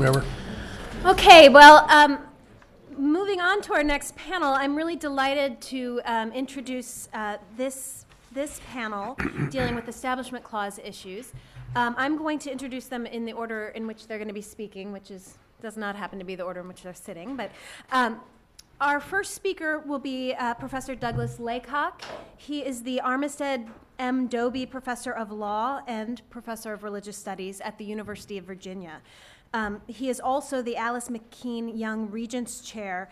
whatever. Okay, well, moving on to our next panel, I'm really delighted to introduce this panel dealing with Establishment Clause issues. I'm going to introduce them in the order in which they're going to be speaking, which does not happen to be the order in which they're sitting. But our first speaker will be Professor Douglas Laycock. He is the Armistead M. Dobie Professor of Law and Professor of Religious Studies at the University of Virginia. He is also the Alice McKean Young Regents Chair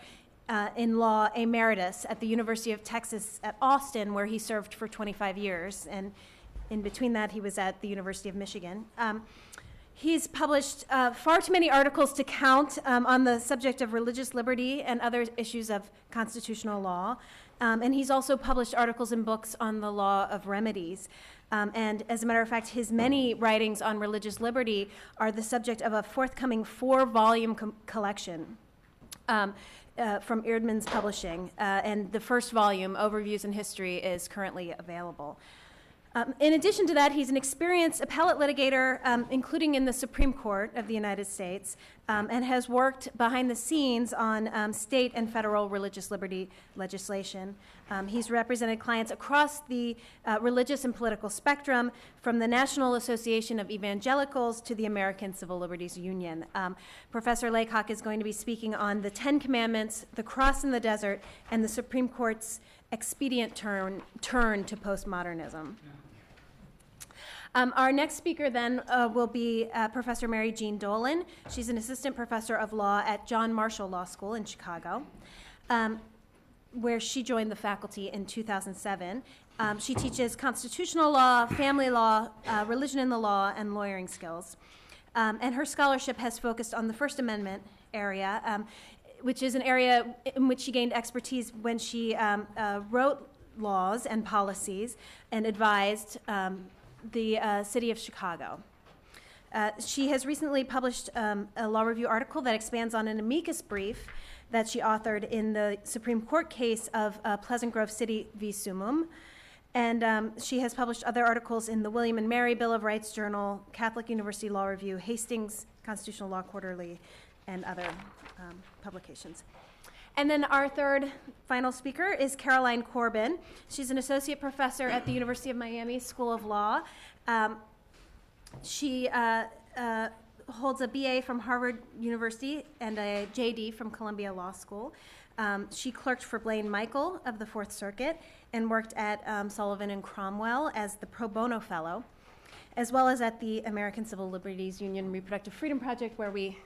in Law Emeritus at the University of Texas at Austin, where he served for 25 years. And in between that, he was at the University of Michigan. He's published far too many articles to count on the subject of religious liberty and other issues of constitutional law. And he's also published articles and books on the law of remedies. And as a matter of fact, his many writings on religious liberty are the subject of a forthcoming 4-volume collection from Eerdmans Publishing. And the first volume, Overviews in History, is currently available. In addition to that, he's an experienced appellate litigator, including in the Supreme Court of the United States, and has worked behind the scenes on state and federal religious liberty legislation. He's represented clients across the religious and political spectrum, from the National Association of Evangelicals to the American Civil Liberties Union. Professor Laycock is going to be speaking on the Ten Commandments, the Cross in the Desert, and the Supreme Court's expedient turn to postmodernism. Our next speaker then will be Professor Mary Jean Dolan. She's an assistant professor of law at John Marshall Law School in Chicago, where she joined the faculty in 2007. She teaches constitutional law, family law, religion in the law, and lawyering skills. And her scholarship has focused on the First Amendment area, which is an area in which she gained expertise when she wrote laws and policies and advised the city of Chicago. She has recently published a law review article that expands on an amicus brief that she authored in the Supreme Court case of Pleasant Grove City v. Sumum. And she has published other articles in the William and Mary Bill of Rights Journal, Catholic University Law Review, Hastings Constitutional Law Quarterly, and other publications. And then our third final speaker is Caroline Corbin. She's an associate professor at the University of Miami School of Law. She holds a BA from Harvard University and a JD from Columbia Law School. She clerked for Blaine Michael of the Fourth Circuit and worked at Sullivan and Cromwell as the Pro Bono Fellow, as well as at the American Civil Liberties Union Reproductive Freedom Project, where we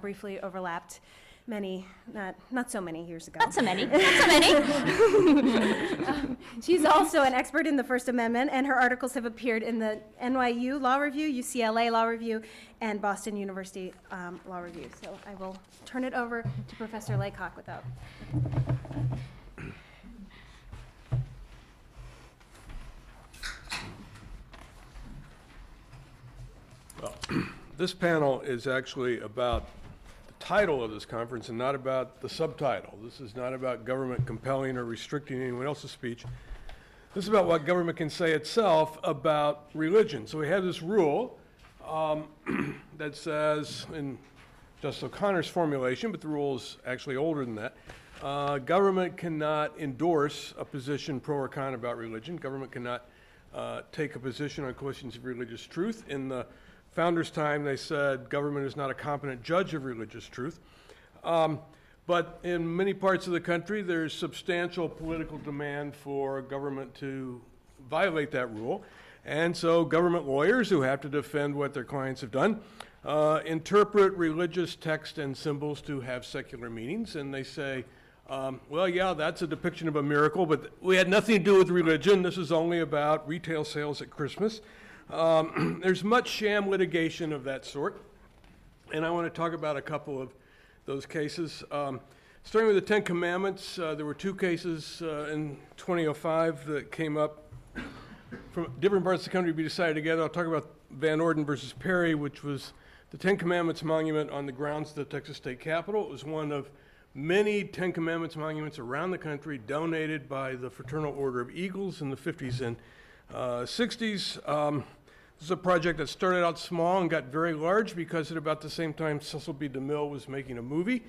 briefly overlapped not so many years ago. Not so many. Not so many. She's also an expert in the First Amendment, and her articles have appeared in the NYU Law Review, UCLA Law Review, and Boston University Law Review. So I will turn it over to Professor Laycock without. Well, this panel is actually about title of this conference and not about the subtitle. This is not about government compelling or restricting anyone else's speech. This is about what government can say itself about religion. So we have this rule that says, in Justice O'Connor's formulation, but the rule is actually older than that, government cannot endorse a position pro or con about religion. Government cannot take a position on questions of religious truth. In the Founders' time, they said government is not a competent judge of religious truth. But in many parts of the country, there's substantial political demand for government to violate that rule. And so government lawyers, who have to defend what their clients have done, interpret religious text and symbols to have secular meanings. And they say, well, yeah, that's a depiction of a miracle, but we had nothing to do with religion. This is only about retail sales at Christmas. There's much sham litigation of that sort, and I want to talk about a couple of those cases. Starting with the Ten Commandments, there were two cases in 2005 that came up from different parts of the country to be decided together. I'll talk about Van Orden versus Perry, which was the Ten Commandments monument on the grounds of the Texas State Capitol. It was one of many Ten Commandments monuments around the country donated by the Fraternal Order of Eagles in the 50s and 60s. This is a project that started out small and got very large because at about the same time Cecil B. DeMille was making a movie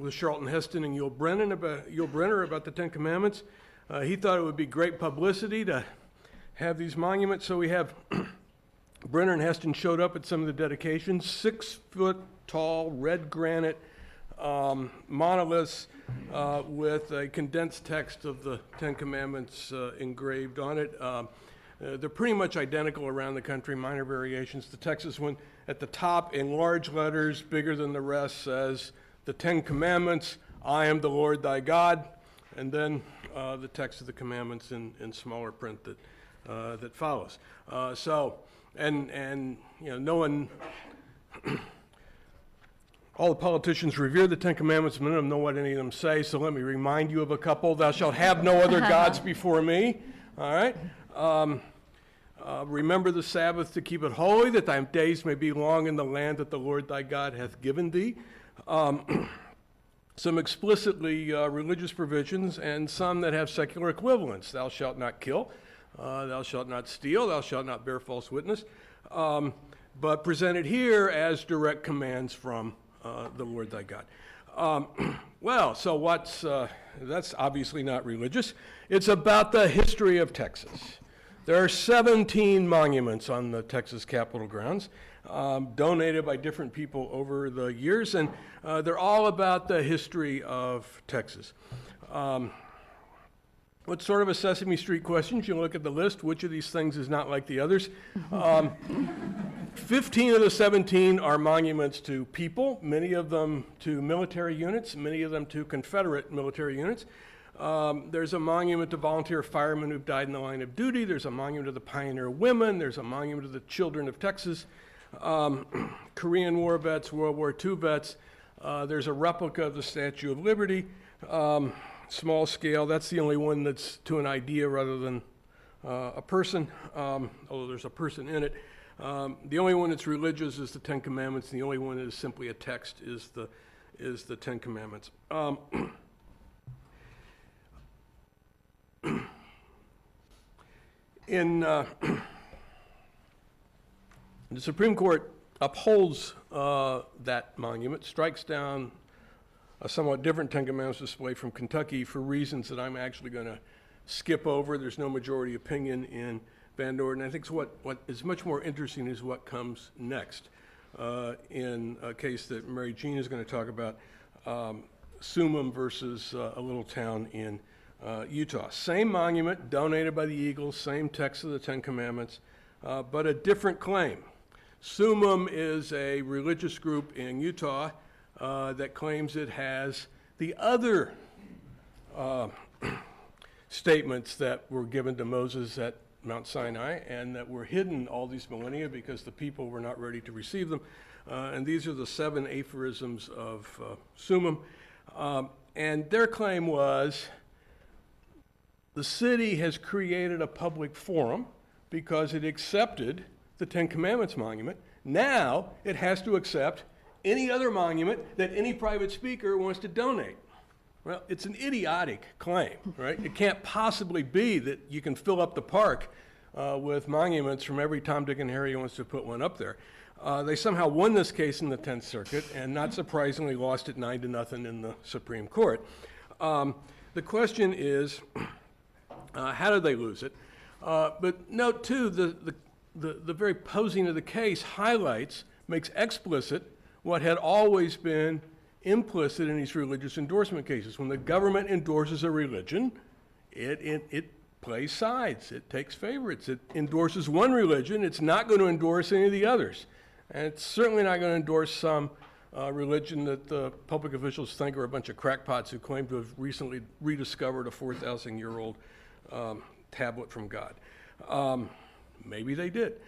with Charlton Heston and Yul Brynner about the Ten Commandments. He thought it would be great publicity to have these monuments, so we have Brynner and Heston showed up at some of the dedications, 6-foot-tall red granite monoliths with a condensed text of the Ten Commandments engraved on it. They're pretty much identical around the country, minor variations. The Texas one at the top in large letters, bigger than the rest, says, "The Ten Commandments, I am the Lord thy God," and then the text of the commandments in smaller print that follows. And you know, no one, all the politicians revere the Ten Commandments, but none of them know what any of them say, so let me remind you of a couple. Thou shalt have no other gods before me, all right? Remember the Sabbath to keep it holy, that thy days may be long in the land that the Lord thy God hath given thee. Some explicitly religious provisions and some that have secular equivalents. Thou shalt not kill, thou shalt not steal, thou shalt not bear false witness, but presented here as direct commands from the Lord thy God. Well, so that's obviously not religious. It's about the history of Texas. There are 17 monuments on the Texas Capitol grounds, donated by different people over the years, and they're all about the history of Texas. What's sort of a Sesame Street question? You look at the list, which of these things is not like the others? 15 of the 17 are monuments to people, many of them to military units, many of them to Confederate military units. There's a monument to volunteer firemen who've died in the line of duty. There's a monument to the pioneer women. There's a monument to the children of Texas, Korean War vets, World War II vets. There's a replica of the Statue of Liberty, small scale. That's the only one that's to an idea rather than a person, although there's a person in it. The only one that's religious is the Ten Commandments. The only one that is simply a text is the Ten Commandments. The Supreme Court upholds that monument, strikes down a somewhat different Ten Commandments display from Kentucky for reasons that I'm actually going to skip over. There's no majority opinion in Van Dorn. I think what is much more interesting is what comes next in a case that Mary Jean is going to talk about, Sumim versus a little town in Utah. Same monument, donated by the Eagles, same text of the Ten Commandments, but a different claim. Sumim is a religious group in Utah that claims it has the other statements that were given to Moses at Mount Sinai and that were hidden all these millennia because the people were not ready to receive them. And these are the 7 aphorisms of Sumim. And their claim was the city has created a public forum because it accepted the Ten Commandments monument. Now it has to accept any other monument that any private speaker wants to donate. Well, it's an idiotic claim, right? It can't possibly be that you can fill up the park with monuments from every Tom, Dick, and Harry who wants to put one up there. They somehow won this case in the 10th Circuit and not surprisingly lost it 9-0 in the Supreme Court. The question is, how did they lose it? But note too, the very posing of the case makes explicit what had always been implicit in these religious endorsement cases. When the government endorses a religion, it plays sides, it takes favorites, it endorses one religion, it's not going to endorse any of the others. And it's certainly not going to endorse some religion that the public officials think are a bunch of crackpots who claim to have recently rediscovered a 4,000-year-old tablet from God. Maybe they did.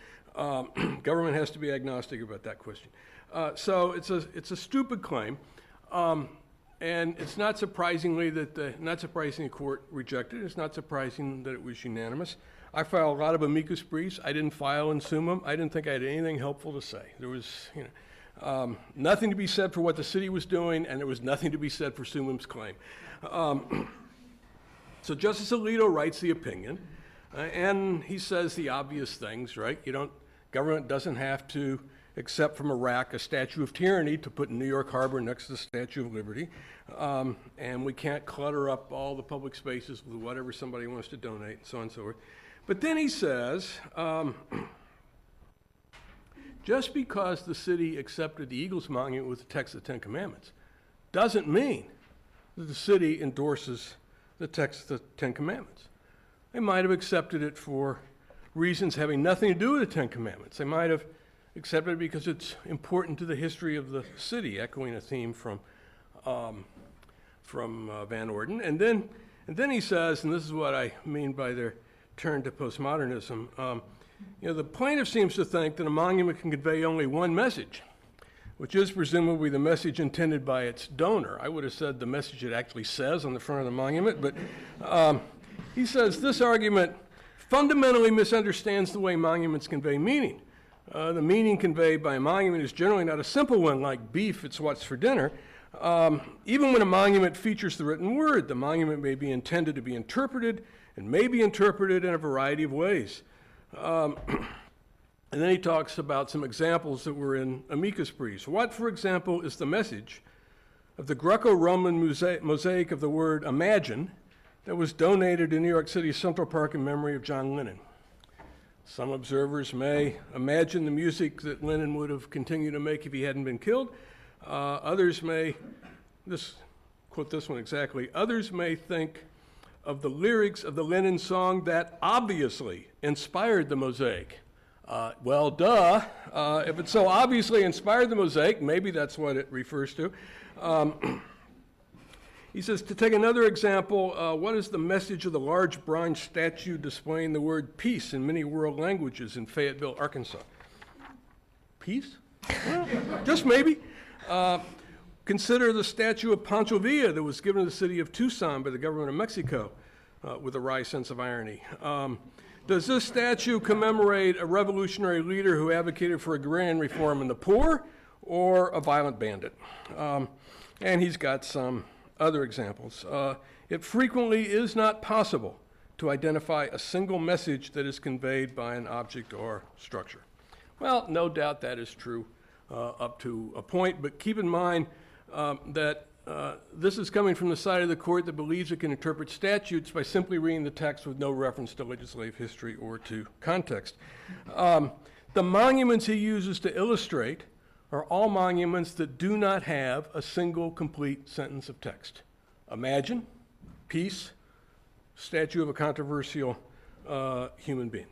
Government has to be agnostic about that question. So it's a stupid claim, and it's not surprising the court rejected it. It's not surprising that it was unanimous. I filed a lot of amicus briefs. I didn't file in Sumim. I didn't think I had anything helpful to say. There was, nothing to be said for what the city was doing, and there was nothing to be said for Sumim's claim. So Justice Alito writes the opinion. And he says the obvious things, right? Government doesn't have to accept from Iraq a statue of tyranny to put in New York Harbor next to the Statue of Liberty. And we can't clutter up all the public spaces with whatever somebody wants to donate, and so on and so forth. But then he says, just because the city accepted the Eagles Monument with the text of the Ten Commandments doesn't mean that the city endorses the text of the Ten Commandments. They might have accepted it for reasons having nothing to do with the Ten Commandments. They might have accepted it because it's important to the history of the city, echoing a theme from Van Orden. And then he says, and this is what I mean by their turn to postmodernism, the plaintiff seems to think that a monument can convey only one message, which is presumably the message intended by its donor. I would have said the message it actually says on the front of the monument, but he says this argument fundamentally misunderstands the way monuments convey meaning. The meaning conveyed by a monument is generally not a simple one like beef, it's what's for dinner. Even when a monument features the written word, the monument may be intended to be interpreted and may be interpreted in a variety of ways. And then he talks about some examples that were in amicus briefs. What, for example, is the message of the Greco-Roman mosaic of the word imagine that was donated to New York City's Central Park in memory of John Lennon? Some observers may imagine the music that Lennon would have continued to make if he hadn't been killed. Others may, quote this one exactly, others may think of the lyrics of the Lennon song that obviously inspired the mosaic. Well, duh. If it so obviously inspired the mosaic, maybe that's what it refers to. He says, to take another example, what is the message of the large bronze statue displaying the word peace in many world languages in Fayetteville, Arkansas? Peace? Well, just maybe. Consider the statue of Pancho Villa that was given to the city of Tucson by the government of Mexico, with a wry sense of irony. Does this statue commemorate a revolutionary leader who advocated for agrarian reform in the poor, or a violent bandit? And he's got some other examples. It frequently is not possible to identify a single message that is conveyed by an object or structure. Well, no doubt that is true up to a point, but keep in mind that this is coming from the side of the court that believes it can interpret statutes by simply reading the text with no reference to legislative history or to context. The monuments he uses to illustrate are all monuments that do not have a single complete sentence of text. Imagine, peace, statue of a controversial human being.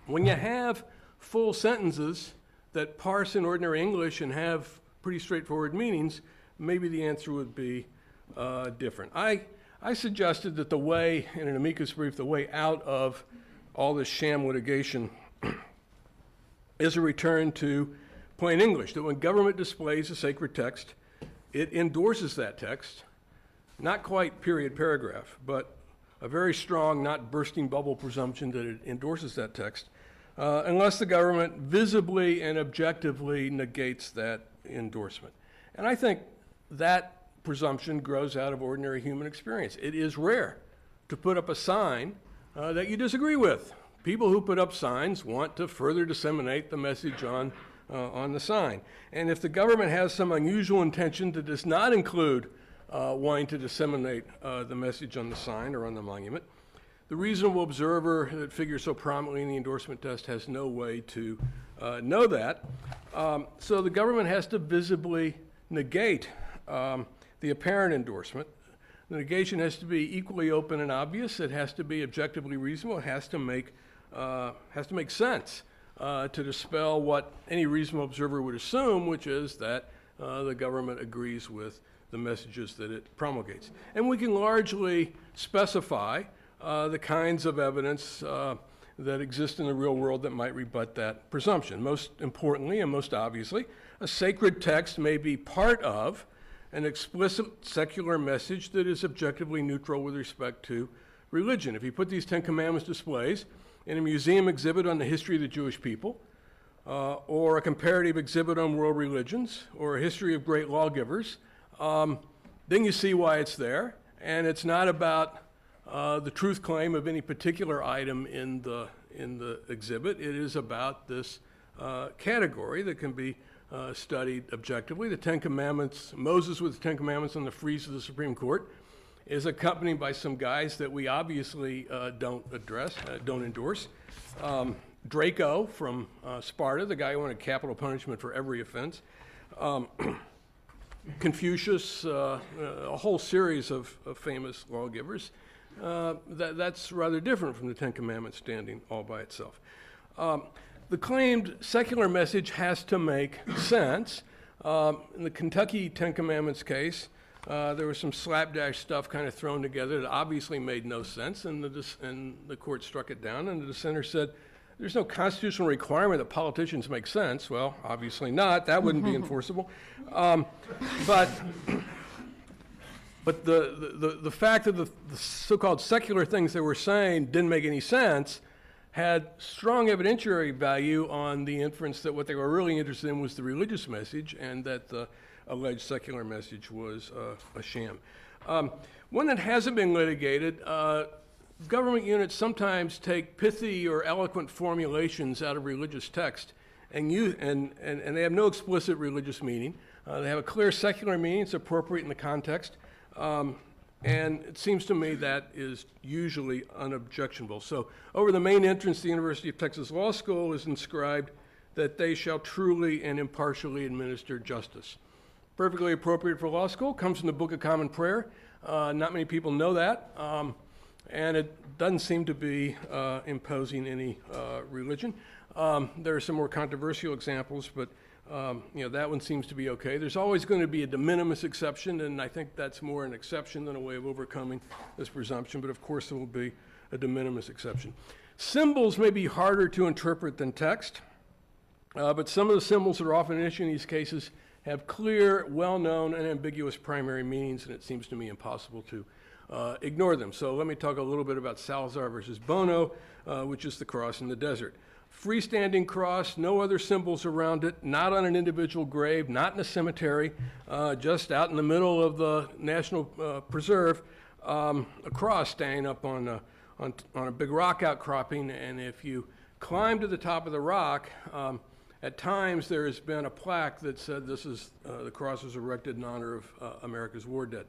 When you have full sentences that parse in ordinary English and have pretty straightforward meanings, maybe the answer would be different. I suggested that the way, in an amicus brief, the way out of all this sham litigation is a return to plain English, that when government displays a sacred text, it endorses that text, not quite period paragraph, but a very strong, not bursting bubble presumption that it endorses that text, unless the government visibly and objectively negates that endorsement. And I think that presumption grows out of ordinary human experience. It is rare to put up a sign that you disagree with. People who put up signs want to further disseminate the message on the sign. And if the government has some unusual intention that does not include wanting to disseminate the message on the sign or on the monument, the reasonable observer that figures so prominently in the endorsement test has no way to know that. So the government has to visibly negate the apparent endorsement. The negation has to be equally open and obvious. It has to be objectively reasonable. It has to make sense to dispel what any reasonable observer would assume, which is that the government agrees with the messages that it promulgates. And we can largely specify the kinds of evidence that exist in the real world that might rebut that presumption. Most importantly and most obviously, a sacred text may be part of an explicit secular message that is objectively neutral with respect to religion. If you put these Ten Commandments displays in a museum exhibit on the history of the Jewish people, or a comparative exhibit on world religions, or a history of great lawgivers, then you see why it's there. And it's not about the truth claim of any particular item in the exhibit. It is about this category that can be studied objectively. The Ten Commandments, Moses with the Ten Commandments on the frieze of the Supreme Court, is accompanied by some guys that we obviously don't endorse. Draco from Sparta, the guy who wanted capital punishment for every offense. Confucius, a whole series of famous lawgivers. That's rather different from the Ten Commandments standing all by itself. The claimed secular message has to make sense. In the Kentucky Ten Commandments case, there was some slapdash stuff kind of thrown together that obviously made no sense, and the court struck it down, and the dissenter said, there's no constitutional requirement that politicians make sense. Well, obviously not. That wouldn't be enforceable. But the fact that the so-called secular things they were saying didn't make any sense had strong evidentiary value on the inference that what they were really interested in was the religious message, and that the alleged secular message was a sham. One that hasn't been litigated, government units sometimes take pithy or eloquent formulations out of religious text, and they have no explicit religious meaning. They have a clear secular meaning. It's appropriate in the context. And it seems to me that is usually unobjectionable. So over the main entrance to the University of Texas Law School is inscribed that they shall truly and impartially administer justice. Perfectly appropriate for law school, comes from the Book of Common Prayer. Not many people know that. And it doesn't seem to be imposing any religion. There are some more controversial examples, but that one seems to be okay. There's always going to be a de minimis exception, and I think that's more an exception than a way of overcoming this presumption, but of course there will be a de minimis exception. Symbols may be harder to interpret than text, but some of the symbols that are often an issue in these cases have clear, well-known, and ambiguous primary meanings, and it seems to me impossible to ignore them. So let me talk a little bit about Salazar versus Buono, which is the cross in the desert. Freestanding cross, no other symbols around it, not on an individual grave, not in a cemetery, just out in the middle of the National Preserve, a cross standing up on a big rock outcropping, and if you climb to the top of the rock, at times there has been a plaque that said this is the cross was erected in honor of America's war dead.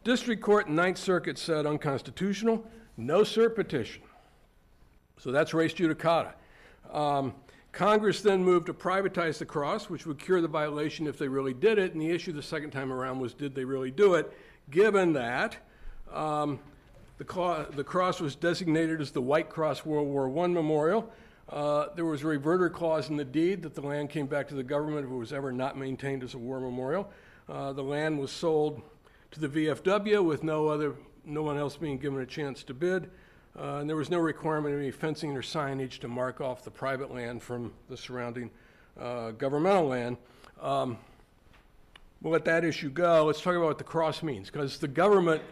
District Court and Ninth Circuit said unconstitutional, no cert petition. So that's res judicata. Congress then moved to privatize the cross, which would cure the violation if they really did it, and the issue the second time around was, did they really do it? Given that the cross was designated as the White Cross World War I Memorial, there was a reverter clause in the deed that the land came back to the government if it was ever not maintained as a war memorial. The land was sold to the VFW with no one else being given a chance to bid. And there was no requirement of any fencing or signage to mark off the private land from the surrounding governmental land. We'll let that issue go. Let's talk about what the cross means, because the government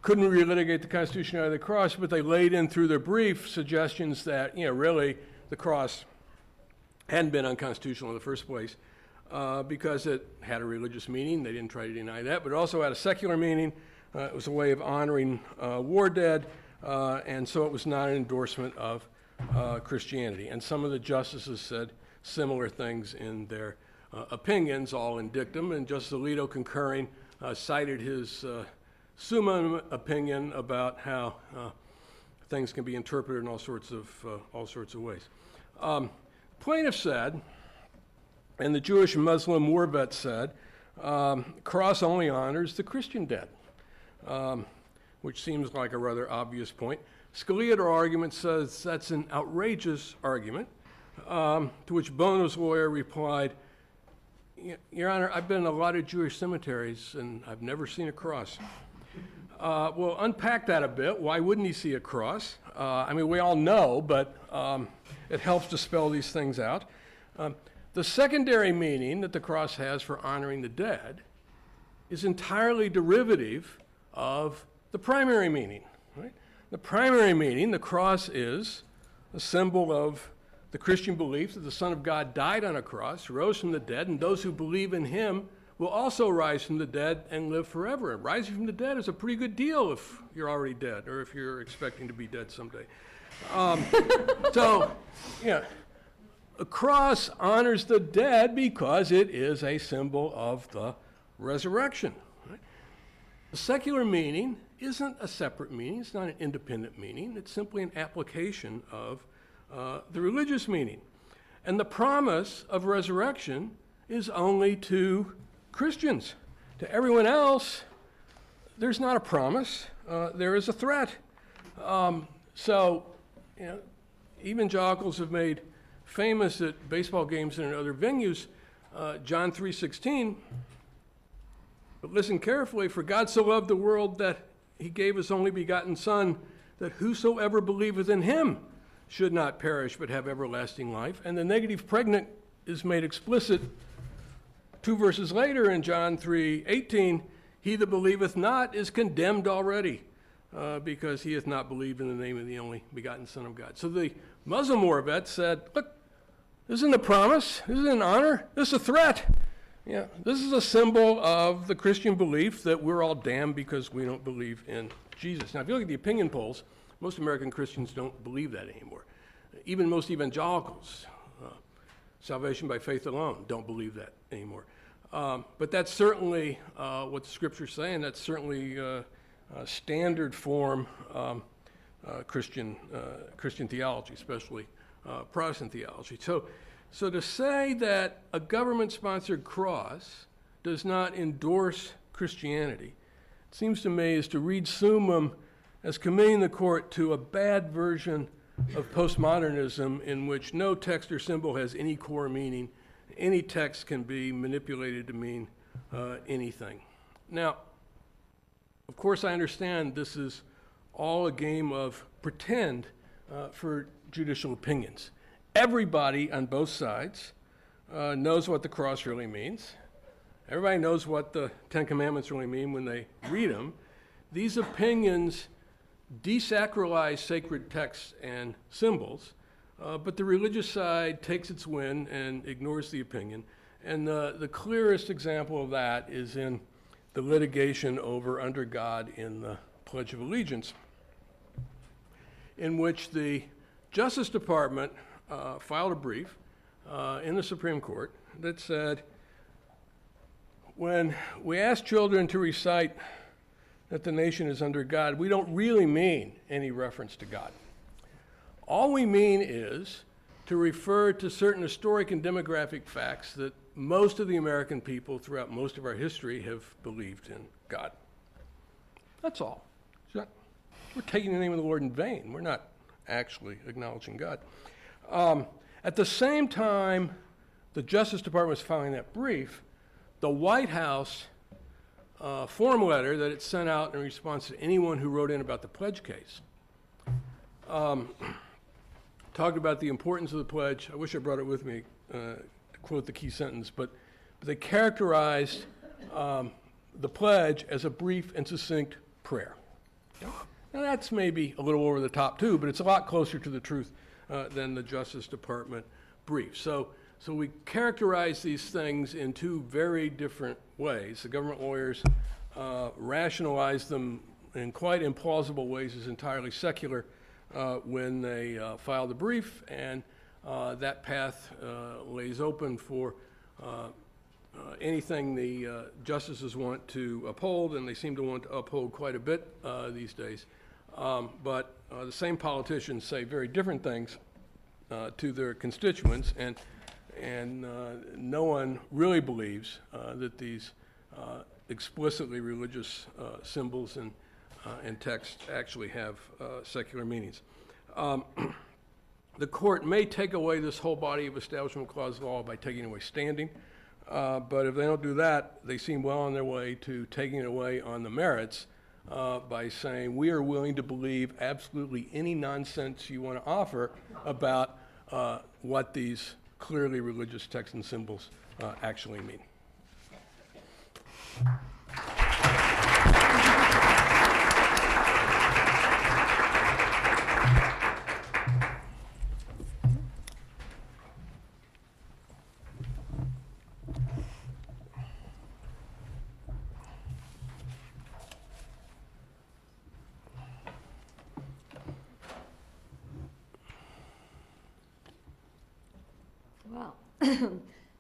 couldn't relitigate the constitutionality of the cross, but they laid in through their brief suggestions that, really the cross hadn't been unconstitutional in the first place because it had a religious meaning. They didn't try to deny that, but it also had a secular meaning. It was a way of honoring war dead. And so it was not an endorsement of Christianity. And some of the justices said similar things in their opinions, all in dictum. And Justice Alito, concurring, cited his summa opinion about how things can be interpreted in all sorts of ways. Plaintiff said, and the Jewish and Muslim war vet said, cross only honors the Christian dead. Which seems like a rather obvious point. Scalia, at our argument, says that's an outrageous argument, to which Buono's lawyer replied, Your Honor, I've been in a lot of Jewish cemeteries, and I've never seen a cross. Well, unpack that a bit. Why wouldn't he see a cross? We all know, but it helps to spell these things out. The secondary meaning that the cross has for honoring the dead is entirely derivative of the primary meaning. Right? The primary meaning, the cross is a symbol of the Christian belief that the Son of God died on a cross, rose from the dead, and those who believe in him will also rise from the dead and live forever. And rising from the dead is a pretty good deal if you're already dead or if you're expecting to be dead someday. So, yeah, a cross honors the dead because it is a symbol of the resurrection. Right? The secular meaning isn't a separate meaning. It's not an independent meaning. It's simply an application of the religious meaning. And the promise of resurrection is only to Christians. To everyone else, there's not a promise. There is a threat. So, you know, evangelicals have made famous at baseball games and in other venues, John 3:16. But listen carefully, for God so loved the world that he gave his only begotten Son, that whosoever believeth in him should not perish but have everlasting life. And the negative pregnant is made explicit 2 verses later in John 3:18. He that believeth not is condemned already, because he hath not believed in the name of the only begotten Son of God. So the Muslim war vet said, look, this isn't a promise, this isn't an honor, this is a threat. Yeah, this is a symbol of the Christian belief that we're all damned because we don't believe in Jesus. Now, if you look at the opinion polls, most American Christians don't believe that anymore. Even most evangelicals, salvation by faith alone, don't believe that anymore. But that's certainly what the Scriptures say, and that's certainly standard form Christian theology, especially Protestant theology. So to say that a government-sponsored cross does not endorse Christianity, it seems to me, is to read Summum as committing the court to a bad version of postmodernism in which no text or symbol has any core meaning. Any text can be manipulated to mean anything. Now, of course, I understand this is all a game of pretend for judicial opinions. Everybody on both sides knows what the cross really means. Everybody knows what the Ten Commandments really mean when they read them. These opinions desacralize sacred texts and symbols, but the religious side takes its win and ignores the opinion. And the clearest example of that is in the litigation over under God in the Pledge of Allegiance, in which the Justice Department filed a brief in the Supreme Court that said, when we ask children to recite that the nation is under God, we don't really mean any reference to God. All we mean is to refer to certain historic and demographic facts that most of the American people throughout most of our history have believed in God. That's all. We're taking the name of the Lord in vain. We're not actually acknowledging God. At the same time the Justice Department was filing that brief, the White House form letter that it sent out in response to anyone who wrote in about the pledge case talked about the importance of the pledge. I wish I brought it with me to quote the key sentence, but they characterized the pledge as a brief and succinct prayer. Now that's maybe a little over the top too, but it's a lot closer to the truth than the Justice Department brief. So we characterize these things in two very different ways. The government lawyers rationalize them in quite implausible ways as entirely secular when they file the brief, and that path lays open for anything the justices want to uphold, and they seem to want to uphold quite a bit these days. But the same politicians say very different things to their constituents, and no one really believes that these explicitly religious symbols and texts actually have secular meanings. The court may take away this whole body of Establishment Clause law by taking away standing, but if they don't do that, they seem well on their way to taking it away on the merits by saying we are willing to believe absolutely any nonsense you want to offer about what these clearly religious texts and symbols actually mean.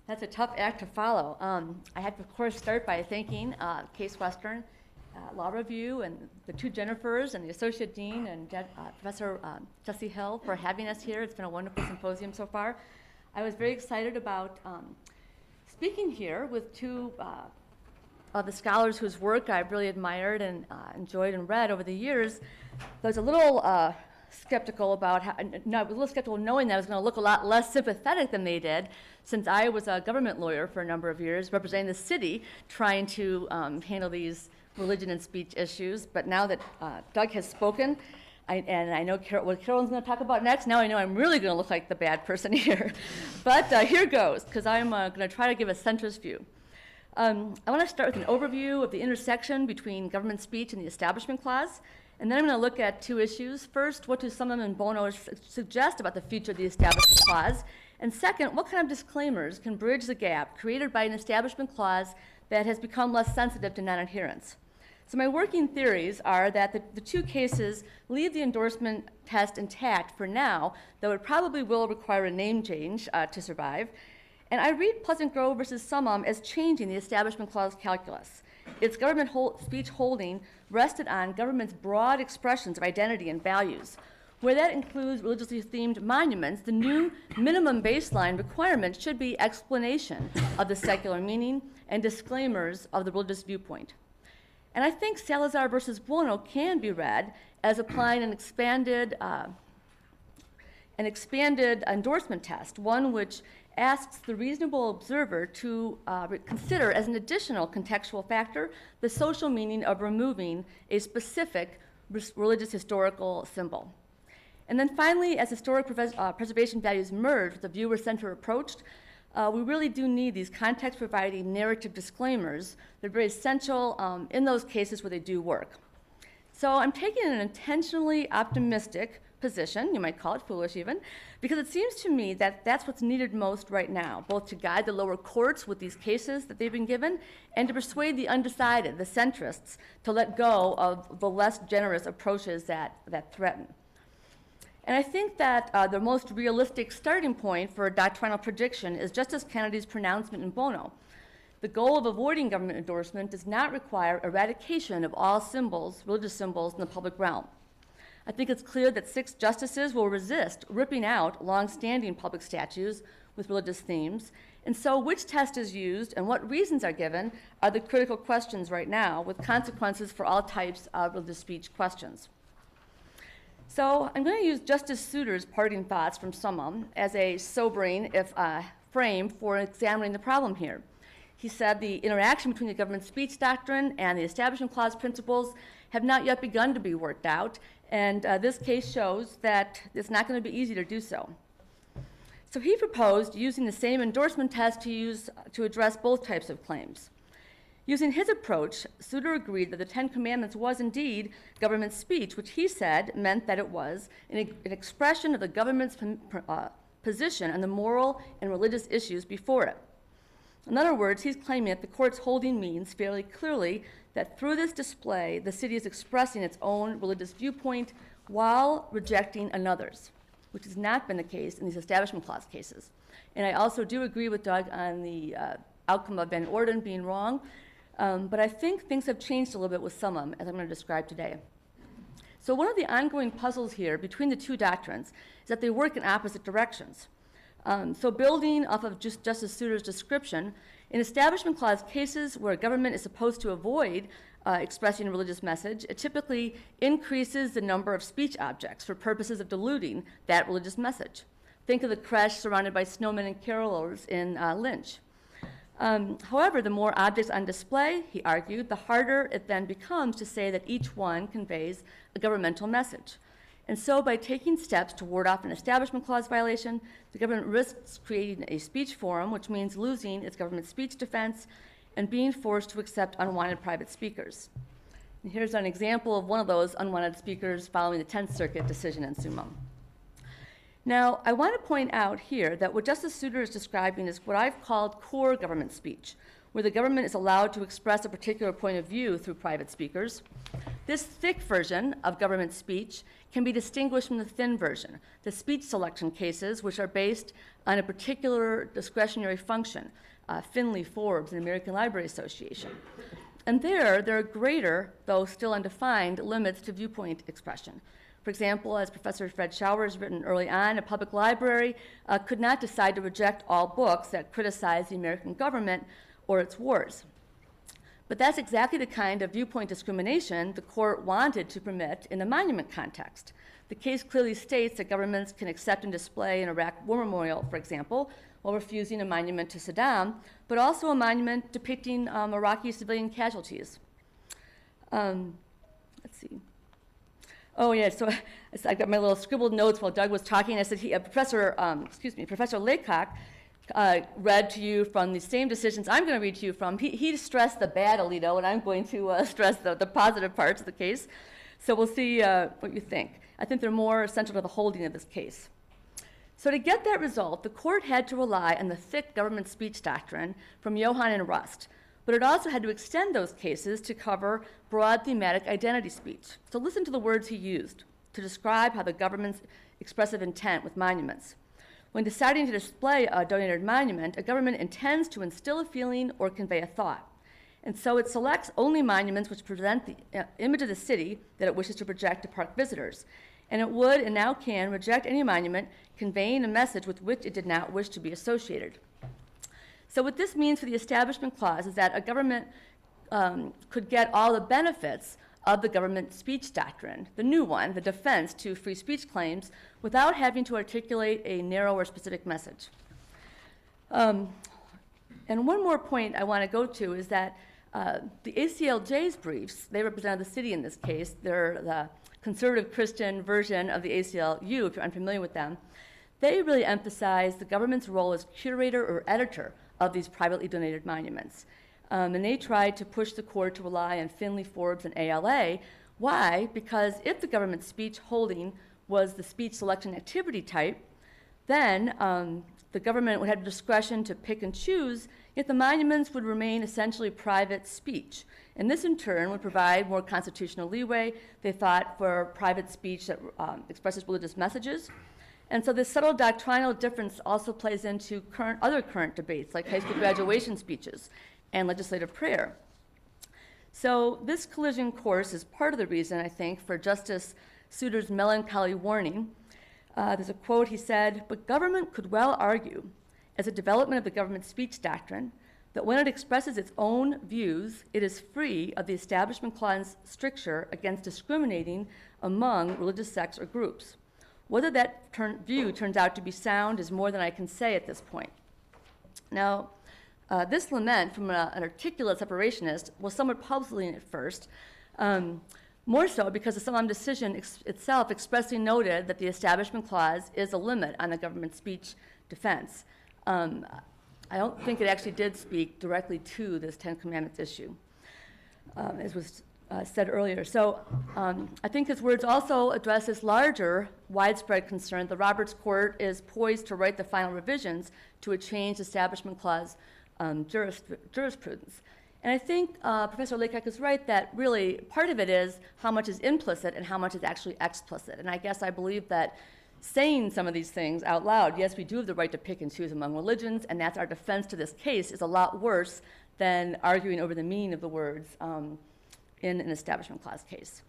That's a tough act to follow. I had to, of course, start by thanking Case Western, Law Review, and the two Jennifers, and the Associate Dean, and Professor Jessie Hill for having us here. It's been a wonderful symposium so far. I was very excited about speaking here with two of the scholars whose work I've really admired and enjoyed and read over the years. I was a little skeptical about how, no, I was a little skeptical knowing that I was going to look a lot less sympathetic than they did, since I was a government lawyer for a number of years, representing the city, trying to handle these religion and speech issues. But now that Doug has spoken, and I know what Carolyn's going to talk about next, now I know I'm really going to look like the bad person here. But here goes, because I'm going to try to give a centrist view. I want to start with an overview of the intersection between government speech and the Establishment Clause. And then I'm going to look at two issues. First, what do Summum and Buono suggest about the future of the Establishment Clause? And second, what kind of disclaimers can bridge the gap created by an Establishment Clause that has become less sensitive to non-adherence? So my working theories are that the two cases leave the endorsement test intact for now, though it probably will require a name change to survive. And I read Pleasant Grove versus Summum as changing the Establishment Clause calculus. Its government speech holding rested on government's broad expressions of identity and values. Where that includes religiously themed monuments, the new minimum baseline requirement should be explanation of the secular meaning and disclaimers of the religious viewpoint. And I think Salazar versus Buono can be read as applying an expanded endorsement test, one which asks the reasonable observer to consider as an additional contextual factor the social meaning of removing a specific religious historical symbol. And then finally, as historic preservation values merge with a viewer-centered approach, we really do need these context-providing narrative disclaimers. They're very essential in those cases where they do work. So I'm taking an intentionally optimistic position, you might call it foolish even, because it seems to me that that's what's needed most right now, both to guide the lower courts with these cases that they've been given and to persuade the undecided, the centrists, to let go of the less generous approaches that threaten. And I think that the most realistic starting point for a doctrinal prediction is Justice Kennedy's pronouncement in Buono. The goal of avoiding government endorsement does not require eradication of all symbols, religious symbols, in the public realm. I think it's clear that 6 justices will resist ripping out long-standing public statues with religious themes. And so which test is used and what reasons are given are the critical questions right now, with consequences for all types of religious speech questions. So I'm going to use Justice Souter's parting thoughts from Summum as a sobering, if frame, for examining the problem here. He said the interaction between the government speech doctrine and the Establishment Clause principles have not yet begun to be worked out, and this case shows that it's not going to be easy to do so. So he proposed using the same endorsement test to address both types of claims. Using his approach, Souter agreed that the 10 Commandments was indeed government speech, which he said meant that it was an expression of the government's position on the moral and religious issues before it. In other words, he's claiming that the court's holding means fairly clearly that through this display, the city is expressing its own religious viewpoint while rejecting another's, which has not been the case in these Establishment Clause cases. And I also do agree with Doug on the outcome of Van Orden being wrong, but I think things have changed a little bit with Summum, as I'm going to describe today. So one of the ongoing puzzles here between the two doctrines is that they work in opposite directions. So building off of Justice Souter's description, in Establishment Clause cases where a government is supposed to avoid expressing a religious message, it typically increases the number of speech objects for purposes of diluting that religious message. Think of the creche surrounded by snowmen and carolers in Lynch. However, the more objects on display, he argued, the harder it then becomes to say that each one conveys a governmental message. And so by taking steps to ward off an Establishment Clause violation, the government risks creating a speech forum, which means losing its government speech defense and being forced to accept unwanted private speakers. And here's an example of one of those unwanted speakers following the 10th Circuit decision in Summum. Now, I want to point out here that what Justice Souter is describing is what I've called core government speech, where the government is allowed to express a particular point of view through private speakers. This thick version of government speech can be distinguished from the thin version, the speech selection cases, which are based on a particular discretionary function, Finley, Forbes, and American Library Association. And there are greater, though still undefined, limits to viewpoint expression. For example, as Professor Fred Schauer's written early on, a public library could not decide to reject all books that criticize the American government or its wars. But that's exactly the kind of viewpoint discrimination the court wanted to permit in the monument context. The case clearly states that governments can accept and display an Iraq War memorial, for example, while refusing a monument to Saddam, but also a monument depicting Iraqi civilian casualties. Let's see. Oh yeah, so I got my little scribbled notes while Doug was talking. I said, Professor Laycock read to you from the same decisions I'm going to read to you from. He stressed the bad Alito, and I'm going to stress the positive parts of the case. So we'll see what you think. I think they're more essential to the holding of this case. So to get that result, the court had to rely on the thick government speech doctrine from Johann and Rust, but it also had to extend those cases to cover broad thematic identity speech. So listen to the words he used to describe how the government's expressive intent with monuments. When deciding to display a donated monument, a government intends to instill a feeling or convey a thought. And so it selects only monuments which present the image of the city that it wishes to project to park visitors. And it would, and now can, reject any monument conveying a message with which it did not wish to be associated. So what this means for the Establishment Clause is that a government could get all the benefits of the government speech doctrine, the new one, the defense to free speech claims, without having to articulate a narrow or specific message. And one more point I want to go to is that the ACLJ's briefs, they represent the city in this case. They're the conservative Christian version of the ACLU, if you're unfamiliar with them. They really emphasize the government's role as curator or editor of these privately donated monuments. And they tried to push the court to rely on Finley, Forbes, and ALA. Why? Because if the government speech holding was the speech selection activity type, then the government would have discretion to pick and choose, yet the monuments would remain essentially private speech. And this, in turn, would provide more constitutional leeway, they thought, for private speech that expresses religious messages. And so this subtle doctrinal difference also plays into other current debates, like high school graduation speeches and legislative prayer. So this collision course is part of the reason, I think, for Justice Souter's melancholy warning. There's a quote, he said, "But government could well argue, as a development of the government speech doctrine, that when it expresses its own views, it is free of the Establishment Clause stricture against discriminating among religious sects or groups. Whether that view turns out to be sound is more than I can say at this point." Now, this lament from an articulate separationist was somewhat puzzling at first, more so because the Salazar decision itself expressly noted that the Establishment Clause is a limit on the government speech defense. I don't think it actually did speak directly to this Ten Commandments issue, as was said earlier. So I think his words also address this larger, widespread concern. The Roberts Court is poised to write the final revisions to a changed Establishment Clause jurisprudence. And I think Professor Laycock is right that really part of it is how much is implicit and how much is actually explicit. And I guess I believe that saying some of these things out loud, yes, we do have the right to pick and choose among religions, and that's our defense to this case, is a lot worse than arguing over the meaning of the words in an Establishment Clause case.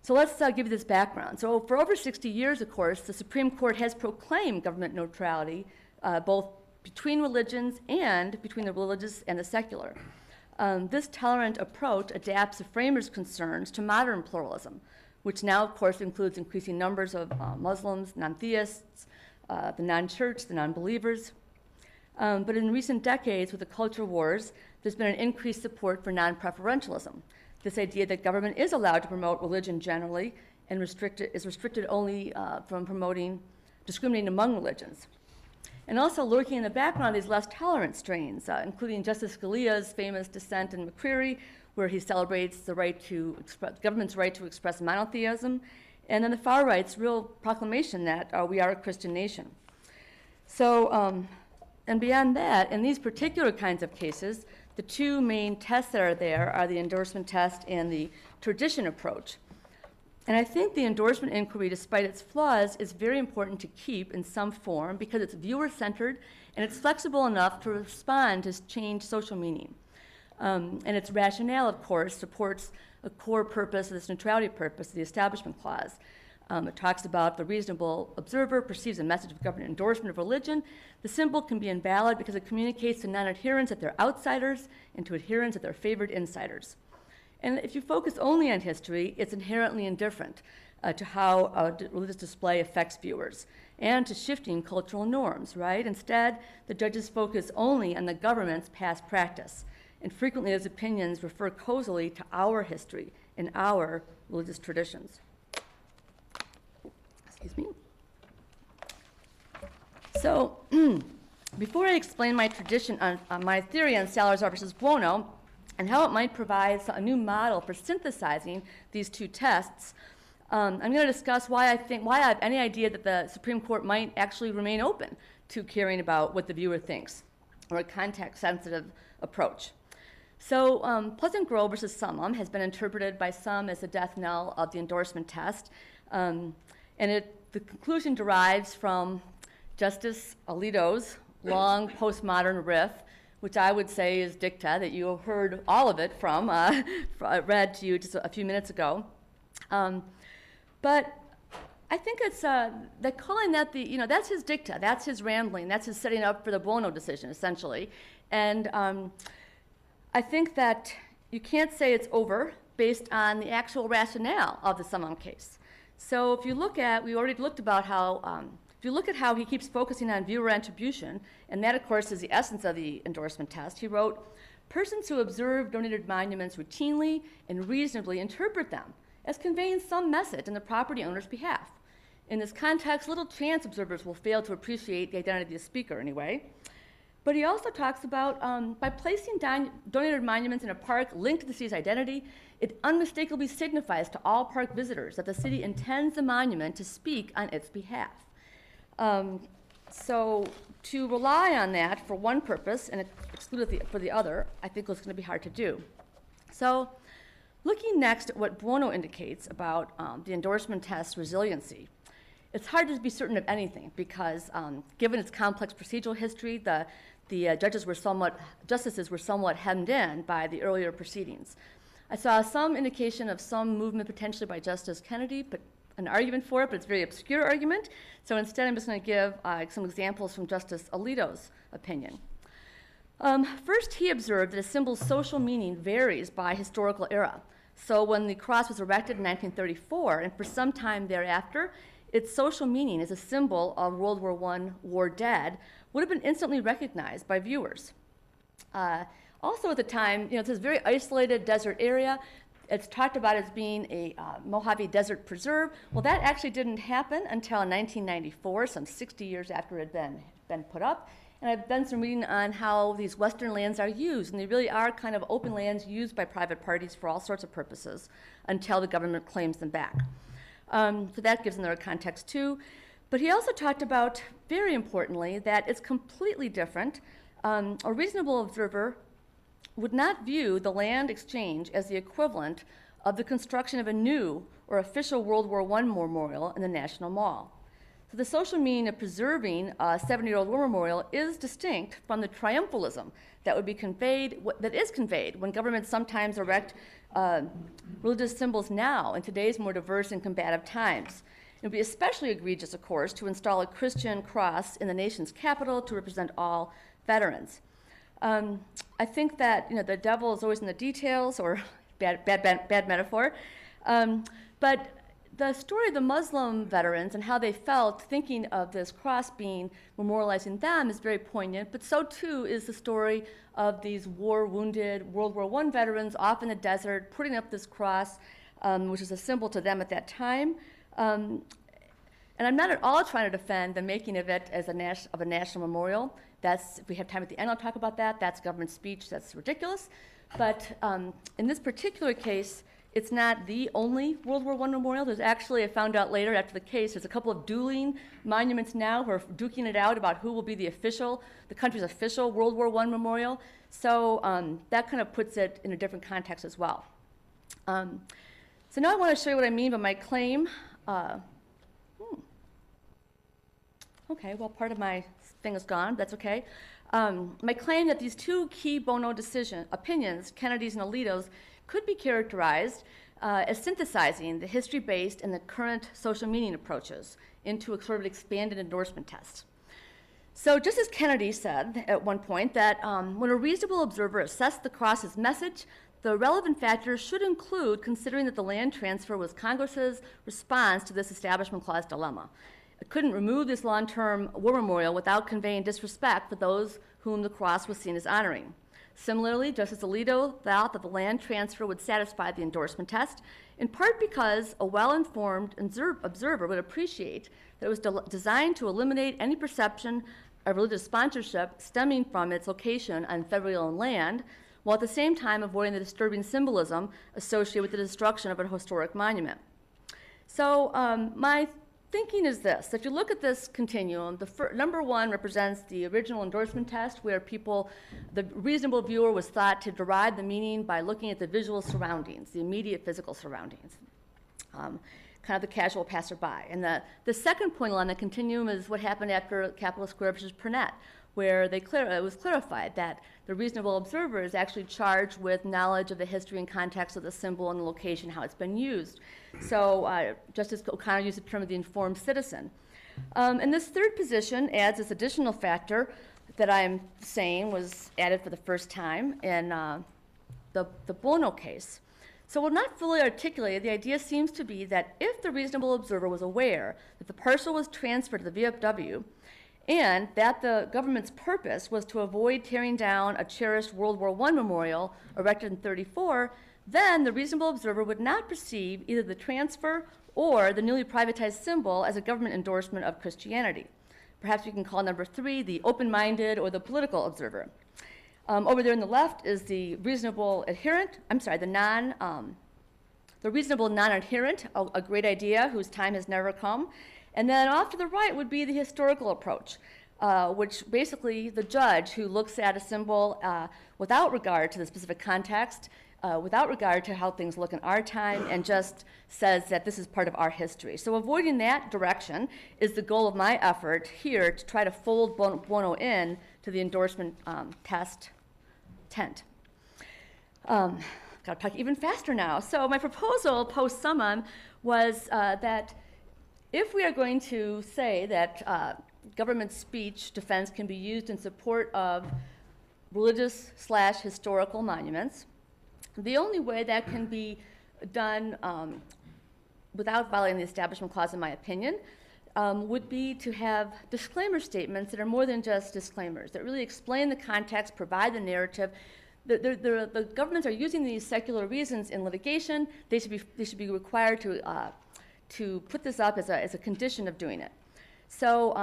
So let's give you this background. So for over 60 years, of course, the Supreme Court has proclaimed government neutrality, both between religions and between the religious and the secular. This tolerant approach adapts the framers' concerns to modern pluralism, which now, of course, includes increasing numbers of Muslims, non-theists, the non-church, the non-believers. But in recent decades, with the culture wars, there's been an increased support for non-preferentialism, this idea that government is allowed to promote religion generally and is restricted only from discriminating among religions. And also lurking in the background these less tolerant strains, including Justice Scalia's famous dissent in McCreary, where he celebrates the government's right to express monotheism, and then the far right's real proclamation that we are a Christian nation. So, and beyond that, in these particular kinds of cases, The two main tests that are there are the endorsement test and the tradition approach. And I think the endorsement inquiry, despite its flaws, is very important to keep in some form because it's viewer-centered and it's flexible enough to respond to changed social meaning. And its rationale, of course, supports a core purpose of this neutrality purpose, the Establishment Clause. It talks about the reasonable observer perceives a message of government endorsement of religion. The symbol can be invalid because it communicates to non-adherents that they're outsiders and to adherents that they're favored insiders. And if you focus only on history, it's inherently indifferent to how a religious display affects viewers and to shifting cultural norms, right? Instead, the judges focus only on the government's past practice, and frequently those opinions refer causally to our history and our religious traditions. Excuse me. So, before I explain my tradition on my theory on Salazar versus Buono and how it might provide a new model for synthesizing these two tests, I'm going to discuss why I have any idea that the Supreme Court might actually remain open to caring about what the viewer thinks, or a context-sensitive approach. So, Pleasant Grove versus Summum has been interpreted by some as the death knell of the endorsement test. And the conclusion derives from Justice Alito's long postmodern riff, which I would say is dicta, that you heard all of it from, read to you just a few minutes ago. But I think it's, they're calling that that's his dicta, that's his rambling, that's his setting up for the Buono decision, essentially. And I think that you can't say it's over based on the actual rationale of the Summum case. So if you look at, we already looked about how, if you look at how he keeps focusing on viewer attribution, and that, of course, is the essence of the endorsement test, he wrote, persons who observe donated monuments routinely and reasonably interpret them as conveying some message on the property owner's behalf. In this context, little chance observers will fail to appreciate the identity of the speaker anyway. But he also talks about by placing donated monuments in a park linked to the city's identity, it unmistakably signifies to all park visitors that the city intends the monument to speak on its behalf. So to rely on that for one purpose and exclude it for the other, I think was going to be hard to do. So looking next at what Buono indicates about the endorsement test's resiliency, it's hard to be certain of anything because given its complex procedural history, the justices were somewhat hemmed in by the earlier proceedings. I saw some indication of some movement potentially by Justice Kennedy, but an argument for it, but it's a very obscure argument. So instead, I'm just going to give some examples from Justice Alito's opinion. First, he observed that a symbol's social meaning varies by historical era. So when the cross was erected in 1934, and for some time thereafter, its social meaning as a symbol of World War I war dead would have been instantly recognized by viewers. Also at the time, it's this very isolated desert area. It's talked about as being a Mojave Desert Preserve. Well, that actually didn't happen until 1994, some 60 years after it had been put up. And I've done some reading on how these western lands are used, and they really are kind of open lands used by private parties for all sorts of purposes until the government claims them back. So that gives another context too. But he also talked about, very importantly, that it's completely different. A reasonable observer would not view the land exchange as the equivalent of the construction of a new or official World War I memorial in the National Mall. So the social meaning of preserving a 70-year-old war memorial is distinct from the triumphalism that would be conveyed, that is conveyed when governments sometimes erect religious symbols now in today's more diverse and combative times. It would be especially egregious, of course, to install a Christian cross in the nation's capital to represent all veterans. I think that the devil is always in the details, or bad metaphor. But the story of the Muslim veterans and how they felt thinking of this cross being memorializing them is very poignant, but so too is the story of these war-wounded World War I veterans off in the desert putting up this cross, which is a symbol to them at that time. And I'm not at all trying to defend the making of it as a national memorial. That's, if we have time at the end, I'll talk about that. That's government speech. That's ridiculous. But in this particular case, It's not the only World War I memorial. There's actually, I found out later after the case, there's a couple of dueling monuments now who are duking it out about who will be the country's official World War I memorial. So that kind of puts it in a different context as well. So now I want to show you what I mean by my claim. Okay, well, part of my thing is gone. That's okay. My claim that these two key Buono opinions, Kennedy's and Alito's, could be characterized as synthesizing the history-based and the current social meaning approaches into a sort of expanded endorsement test. So just as Kennedy said at one point that when a reasonable observer assessed the cross's message, the relevant factors should include considering that the land transfer was Congress's response to this Establishment Clause dilemma. It couldn't remove this long-term war memorial without conveying disrespect for those whom the cross was seen as honoring. Similarly, Justice Alito thought that the land transfer would satisfy the endorsement test, in part because a well-informed observer would appreciate that it was designed to eliminate any perception of religious sponsorship stemming from its location on federally owned land, while at the same time avoiding the disturbing symbolism associated with the destruction of a historic monument. So my thinking is this: if you look at this continuum, number one represents the original endorsement test, where the reasonable viewer was thought to derive the meaning by looking at the visual surroundings, the immediate physical surroundings, kind of the casual passerby. And the second point along the continuum is what happened after Capitol Square versus Purnett, where it was clarified that the reasonable observer is actually charged with knowledge of the history and context of the symbol and the location, how it's been used. So Justice O'Connor used the term of the informed citizen. And this third position adds this additional factor that I'm saying was added for the first time in the Buono case. So while not fully articulated, the idea seems to be that if the reasonable observer was aware that the parcel was transferred to the VFW, and that the government's purpose was to avoid tearing down a cherished World War I memorial erected in 1934, then the reasonable observer would not perceive either the transfer or the newly privatized symbol as a government endorsement of Christianity. Perhaps we can call number three the open-minded or the political observer. Over there on the left is the reasonable adherent, the reasonable non-adherent, a great idea whose time has never come. And then off to the right would be the historical approach, which basically the judge who looks at a symbol without regard to the specific context, without regard to how things look in our time, and just says that this is part of our history. So avoiding that direction is the goal of my effort here to try to fold Buono in to the endorsement test tent. Got to talk even faster now. So my proposal post summum was that if we are going to say that government speech defense can be used in support of religious/historical monuments, the only way that can be done without violating the Establishment Clause, in my opinion, would be to have disclaimer statements that are more than just disclaimers, that really explain the context, provide the narrative. The governments are using these secular reasons in litigation. They should be required to put this up as a condition of doing it. So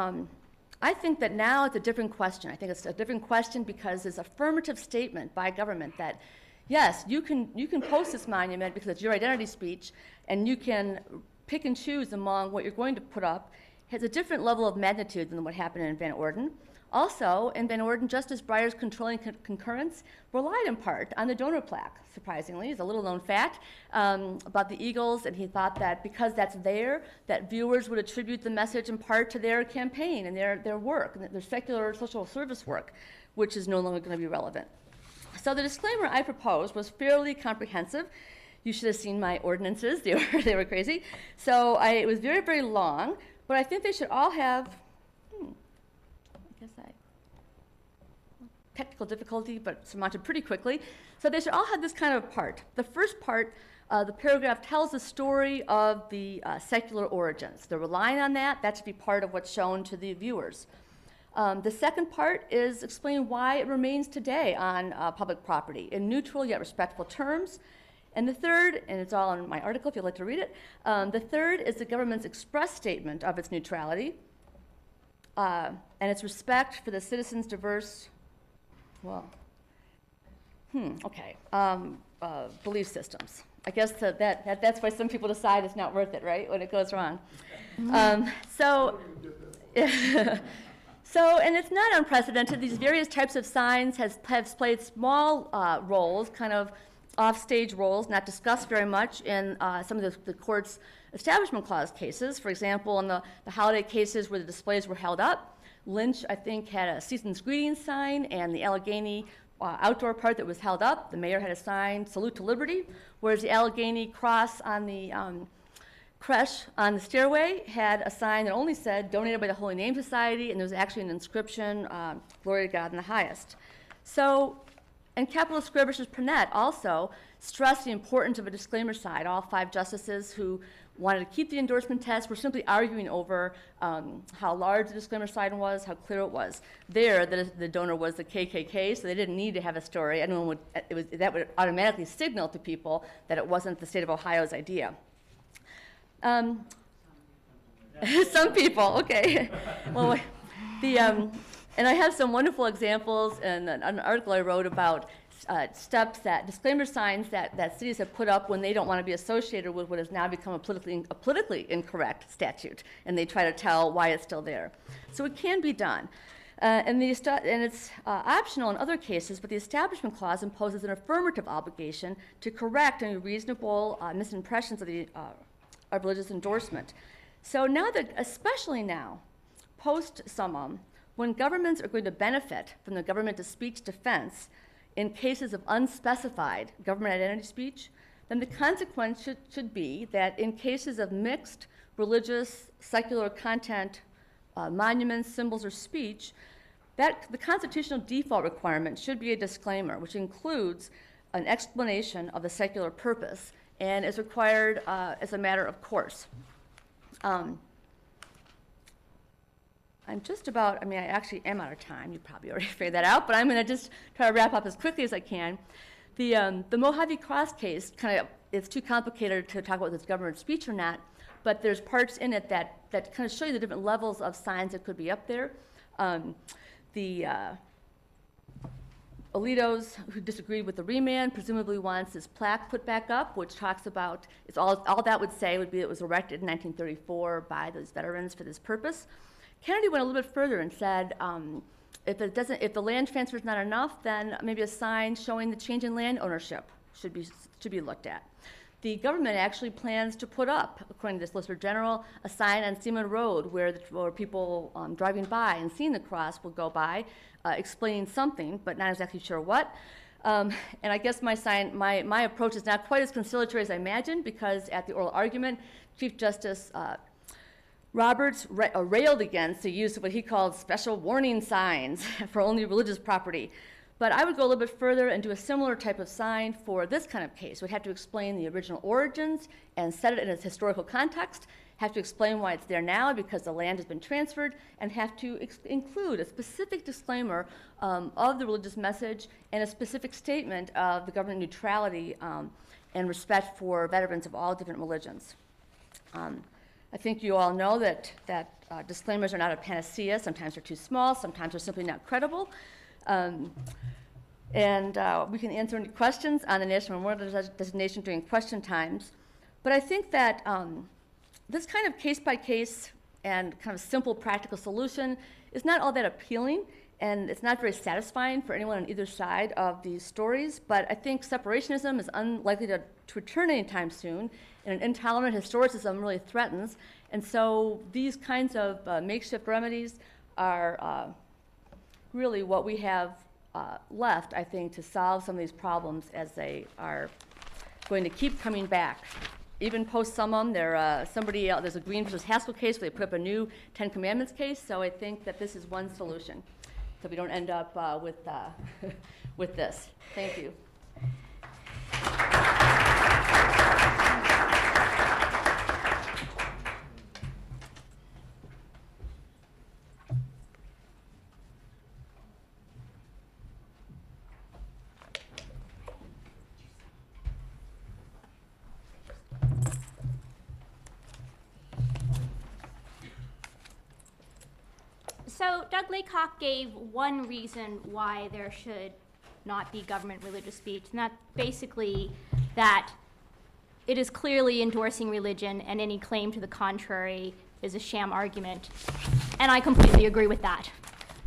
I think that now it's a different question. I think it's a different question because it's an affirmative statement by government that, yes, you can post this monument because it's your identity speech, and you can pick and choose among what you're going to put up. It has a different level of magnitude than what happened in Van Orden. Also, in Van Orden, Justice Breyer's controlling concurrence relied in part on the donor plaque, surprisingly. It's a little-known fact about the Eagles, and he thought that because that's there, that viewers would attribute the message in part to their campaign and their work, and their secular social service work, which is no longer going to be relevant. So the disclaimer I proposed was fairly comprehensive. You should have seen my ordinances. They were crazy. So it was very, very long, but I think they should all have technical difficulty, but surmounted pretty quickly. So they should all have this kind of part. The first part, the paragraph tells the story of the secular origins. They're relying on that. That should be part of what's shown to the viewers. The second part is explaining why it remains today on public property in neutral yet respectful terms. And the third, and it's all in my article if you'd like to read it, the third is the government's express statement of its neutrality and its respect for the citizens' diverse, belief systems. I guess that's why some people decide it's not worth it, right, when it goes wrong. So, and it's not unprecedented. These various types of signs have played small roles, kind of off-stage roles, not discussed very much in some of the court's Establishment Clause cases. For example, in the holiday cases where the displays were held up, Lynch, I think, had a season's greetings sign, and the Allegheny outdoor part that was held up, the mayor had a sign, Salute to Liberty, whereas the Allegheny cross on the creche on the stairway had a sign that only said, donated by the Holy Name Society, and there was actually an inscription, Glory to God in the highest. So, and Capital Square versus Purnett also stressed the importance of a disclaimer sign. All 5 justices who wanted to keep the endorsement test were simply arguing over how large the disclaimer sign was, how clear it was. There, the donor was the KKK, so they didn't need to have a story. That would automatically signal to people that it wasn't the state of Ohio's idea. Some people, okay. Well, and I have some wonderful examples in an article I wrote about disclaimer signs that cities have put up when they don't want to be associated with what has now become a politically incorrect statute, and they try to tell why it's still there. So it can be done. And it's optional in other cases, but the Establishment Clause imposes an affirmative obligation to correct any reasonable misimpressions of religious endorsement. So now that, especially now, post-summum, when governments are going to benefit from the government-to-speech defense in cases of unspecified government identity speech, then the consequence should be that in cases of mixed religious, secular content, monuments, symbols, or speech, that the constitutional default requirement should be a disclaimer, which includes an explanation of the secular purpose and is required as a matter of course. I'm just about, I actually am out of time. You probably already figured that out, but I'm going to just try to wrap up as quickly as I can. The Mojave Cross case, it's too complicated to talk about this government speech or not, but there's parts in it that kind of show you the different levels of signs that could be up there. The Alitos, who disagreed with the remand, presumably wants this plaque put back up, which talks about, it's all that would say would be it was erected in 1934 by those veterans for this purpose. Kennedy went a little bit further and said, if the land transfer is not enough, then maybe a sign showing the change in land ownership should be looked at. The government actually plans to put up, according to the Solicitor General, a sign on Seaman Road where people driving by and seeing the cross will go by, explaining something, but not exactly sure what. And I guess my approach is not quite as conciliatory as I imagined, because at the oral argument, Chief Justice Roberts railed against the use of what he called special warning signs for only religious property. But I would go a little bit further and do a similar type of sign for this kind of case. We'd have to explain the original origins and set it in its historical context, have to explain why it's there now because the land has been transferred, and have to include a specific disclaimer of the religious message and a specific statement of the government neutrality and respect for veterans of all different religions. I think you all know that disclaimers are not a panacea. Sometimes they're too small, sometimes they're simply not credible. And we can answer any questions on the National Memorial Designation during question times. But I think that this kind of case-by-case and kind of simple practical solution is not all that appealing, and it's not very satisfying for anyone on either side of these stories. But I think separationism is unlikely to return anytime soon, and an intolerant historicism really threatens. And so these kinds of makeshift remedies are really what we have left, I think, to solve some of these problems as they are going to keep coming back. Even post-summum, there's a Green versus Haskell case where they put up a new Ten Commandments case, so I think that this is one solution, so we don't end up with this. Thank you. So Doug Laycock gave one reason why there should not be government religious speech, and that basically that it is clearly endorsing religion, and any claim to the contrary is a sham argument. And I completely agree with that.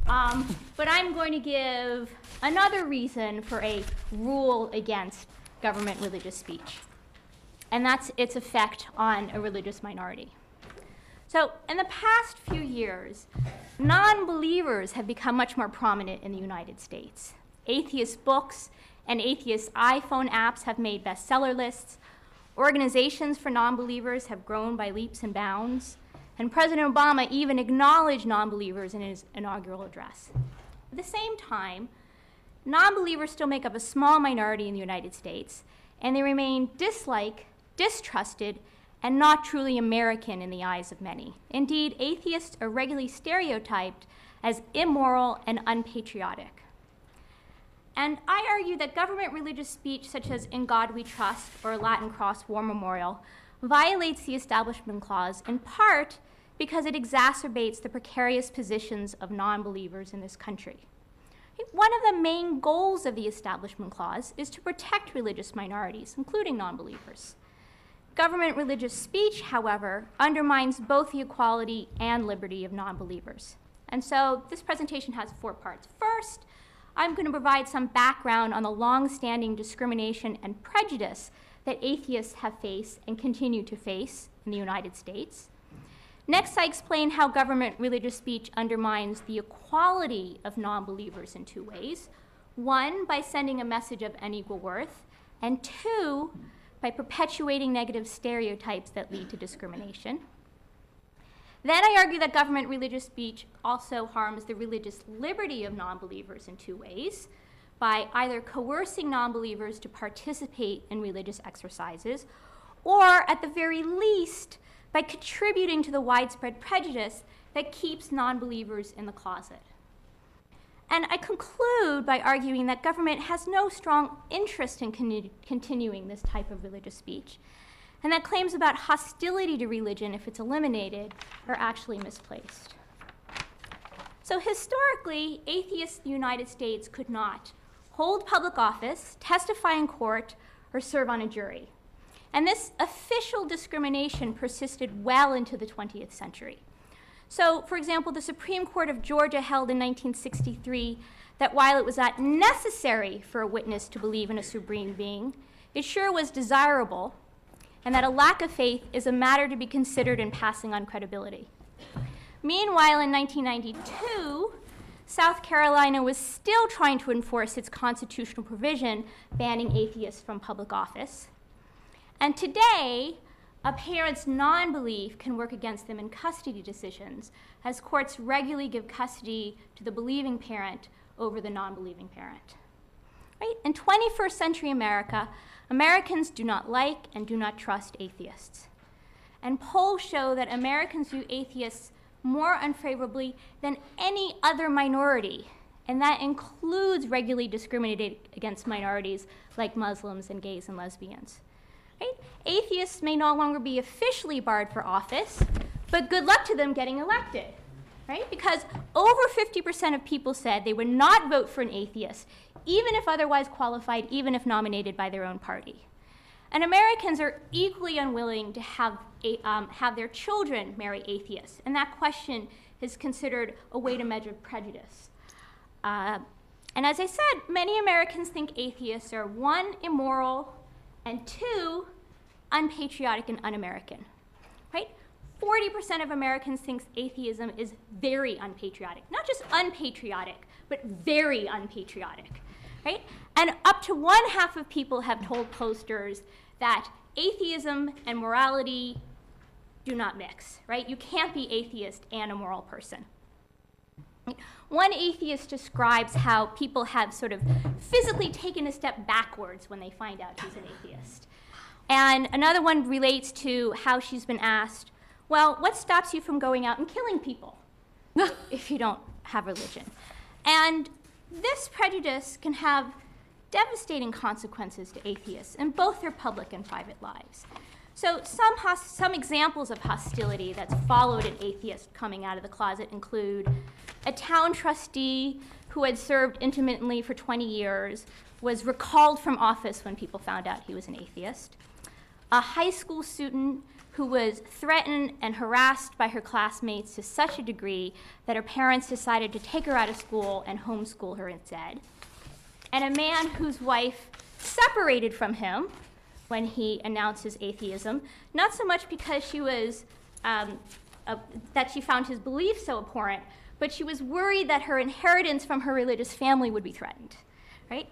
But I'm going to give another reason for a rule against government religious speech, and that's its effect on a religious minority. So in the past few years, non-believers have become much more prominent in the United States. Atheist books and atheist iPhone apps have made bestseller lists. Organizations for non-believers have grown by leaps and bounds. And President Obama even acknowledged non-believers in his inaugural address. At the same time, non-believers still make up a small minority in the United States, and they remain disliked, distrusted, and not truly American in the eyes of many. Indeed, atheists are regularly stereotyped as immoral and unpatriotic. And I argue that government religious speech, such as In God We Trust or Latin Cross War Memorial, violates the Establishment Clause in part because it exacerbates the precarious positions of non-believers in this country. One of the main goals of the Establishment Clause is to protect religious minorities, including non-believers. Government religious speech, however, undermines both the equality and liberty of non-believers. And so this presentation has 4 parts. First, I'm going to provide some background on the long-standing discrimination and prejudice that atheists have faced and continue to face in the United States. Next, I explain how government religious speech undermines the equality of non-believers in 2 ways. 1, by sending a message of unequal worth, and 2, by perpetuating negative stereotypes that lead to discrimination. Then I argue that government religious speech also harms the religious liberty of non-believers in 2 ways, by either coercing non-believers to participate in religious exercises, or at the very least, by contributing to the widespread prejudice that keeps non-believers in the closet. And I conclude by arguing that government has no strong interest in continuing this type of religious speech, and that claims about hostility to religion, if it's eliminated, are actually misplaced. So historically, atheists in the United States could not hold public office, testify in court, or serve on a jury. And this official discrimination persisted well into the 20th century. So, for example, the Supreme Court of Georgia held in 1963 that while it was not necessary for a witness to believe in a supreme being, it sure was desirable, and that a lack of faith is a matter to be considered in passing on credibility. Meanwhile, in 1992, South Carolina was still trying to enforce its constitutional provision banning atheists from public office. And today, a parent's non-belief can work against them in custody decisions, as courts regularly give custody to the believing parent over the non-believing parent. Right? In 21st century America, Americans do not like and do not trust atheists. And polls show that Americans view atheists more unfavorably than any other minority, and that includes regularly discriminating against minorities like Muslims and gays and lesbians. Right? Atheists may no longer be officially barred for office, but good luck to them getting elected, right? Because over 50% of people said they would not vote for an atheist, even if otherwise qualified, even if nominated by their own party. And Americans are equally unwilling to have their children marry atheists, and that question is considered a way to measure prejudice. And as I said, many Americans think atheists are 1, immoral, and 2, unpatriotic and un-American, right? 40% of Americans think atheism is very unpatriotic. Not just unpatriotic, but very unpatriotic, right? And up to 1/2 of people have told posters that atheism and morality do not mix, right? You can't be atheist and a moral person. One atheist describes how people have sort of physically taken a step backwards when they find out he's an atheist. And another one relates to how she's been asked, well, what stops you from going out and killing people if you don't have religion? And this prejudice can have devastating consequences to atheists in both their public and private lives. So some examples of hostility that's followed an atheist coming out of the closet include a town trustee who had served intermittently for 20 years was recalled from office when people found out he was an atheist. A high school student who was threatened and harassed by her classmates to such a degree that her parents decided to take her out of school and homeschool her instead. And a man whose wife separated from him when he announced his atheism, not so much because she was, that she found his beliefs so abhorrent, but she was worried that her inheritance from her religious family would be threatened, right?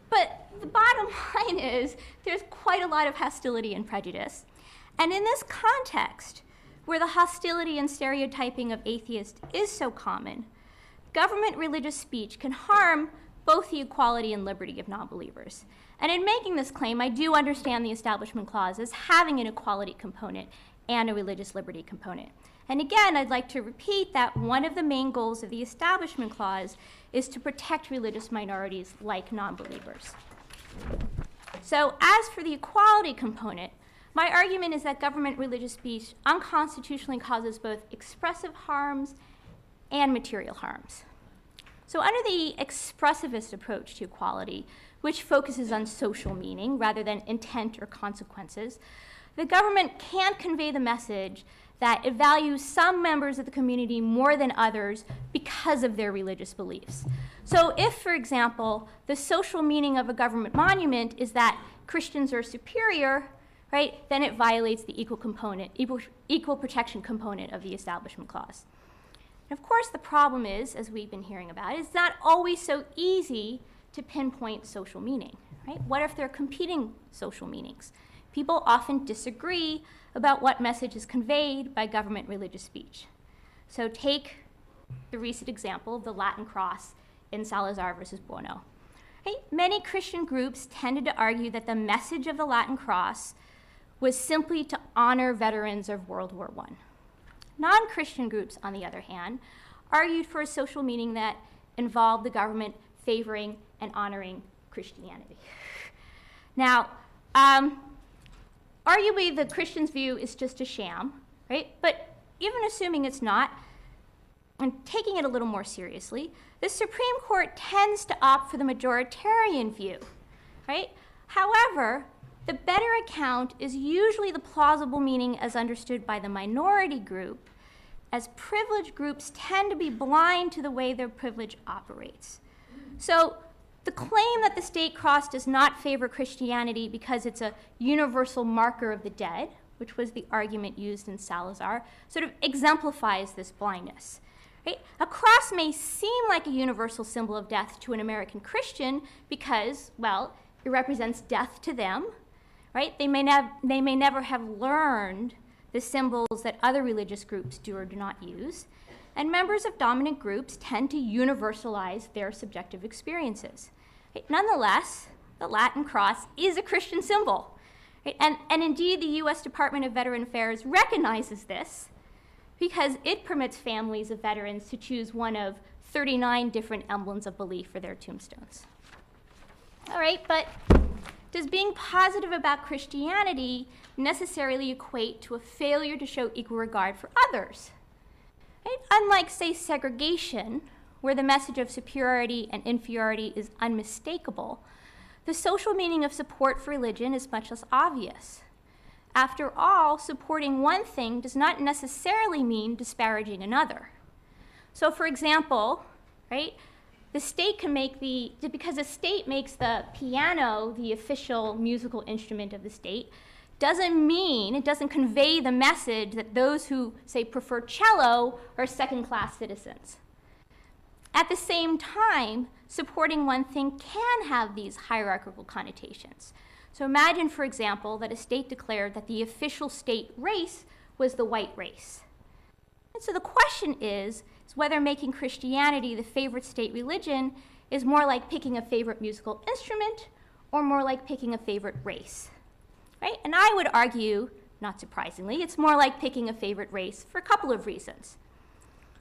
But the bottom line is there's quite a lot of hostility and prejudice. And in this context, where the hostility and stereotyping of atheists is so common, government religious speech can harm both the equality and liberty of non-believers. And in making this claim, I do understand the Establishment Clause as having an equality component and a religious liberty component. And again, I'd like to repeat that one of the main goals of the Establishment Clause is to protect religious minorities like non-believers. So as for the equality component, my argument is that government religious speech unconstitutionally causes both expressive harms and material harms. So under the expressivist approach to equality, which focuses on social meaning rather than intent or consequences, the government can't convey the message that it values some members of the community more than others because of their religious beliefs. So if, for example, the social meaning of a government monument is that Christians are superior, right, then it violates the equal protection component of the Establishment Clause. And of course, the problem is, as we've been hearing about, it's not always so easy to pinpoint social meaning, right? What if there are competing social meanings? People often disagree about what message is conveyed by government religious speech. So take the recent example of the Latin cross in Salazar versus Buono. Right? Many Christian groups tended to argue that the message of the Latin cross was simply to honor veterans of World War I. Non-Christian groups, on the other hand, argued for a social meaning that involved the government favoring and honoring Christianity. Now, arguably the Christian's view is just a sham, right? But even assuming it's not, and taking it a little more seriously, the Supreme Court tends to opt for the majoritarian view, right? However, the better account is usually the plausible meaning as understood by the minority group, as privileged groups tend to be blind to the way their privilege operates. So the claim that the state cross does not favor Christianity because it's a universal marker of the dead, which was the argument used in Salazar, sort of exemplifies this blindness. Right? A cross may seem like a universal symbol of death to an American Christian because, well, it represents death to them, right? They may never have learned the symbols that other religious groups do or do not use, and members of dominant groups tend to universalize their subjective experiences. Right? Nonetheless, the Latin cross is a Christian symbol, right? And indeed the US Department of Veteran Affairs recognizes this because it permits families of veterans to choose one of 39 different emblems of belief for their tombstones. All right, but does being positive about Christianity necessarily equate to a failure to show equal regard for others? Right? Unlike, say, segregation, where the message of superiority and inferiority is unmistakable, the social meaning of support for religion is much less obvious. After all, supporting one thing does not necessarily mean disparaging another. So, for example, right, the state can make because the state makes the piano the official musical instrument of the state, it doesn't convey the message that those who, say, prefer cello are second-class citizens. At the same time, supporting one thing can have these hierarchical connotations. So imagine, for example, that a state declared that the official state race was the white race. And so the question is whether making Christianity the favorite state religion is more like picking a favorite musical instrument or more like picking a favorite race. Right? And I would argue, not surprisingly, it's more like picking a favorite race for a couple of reasons.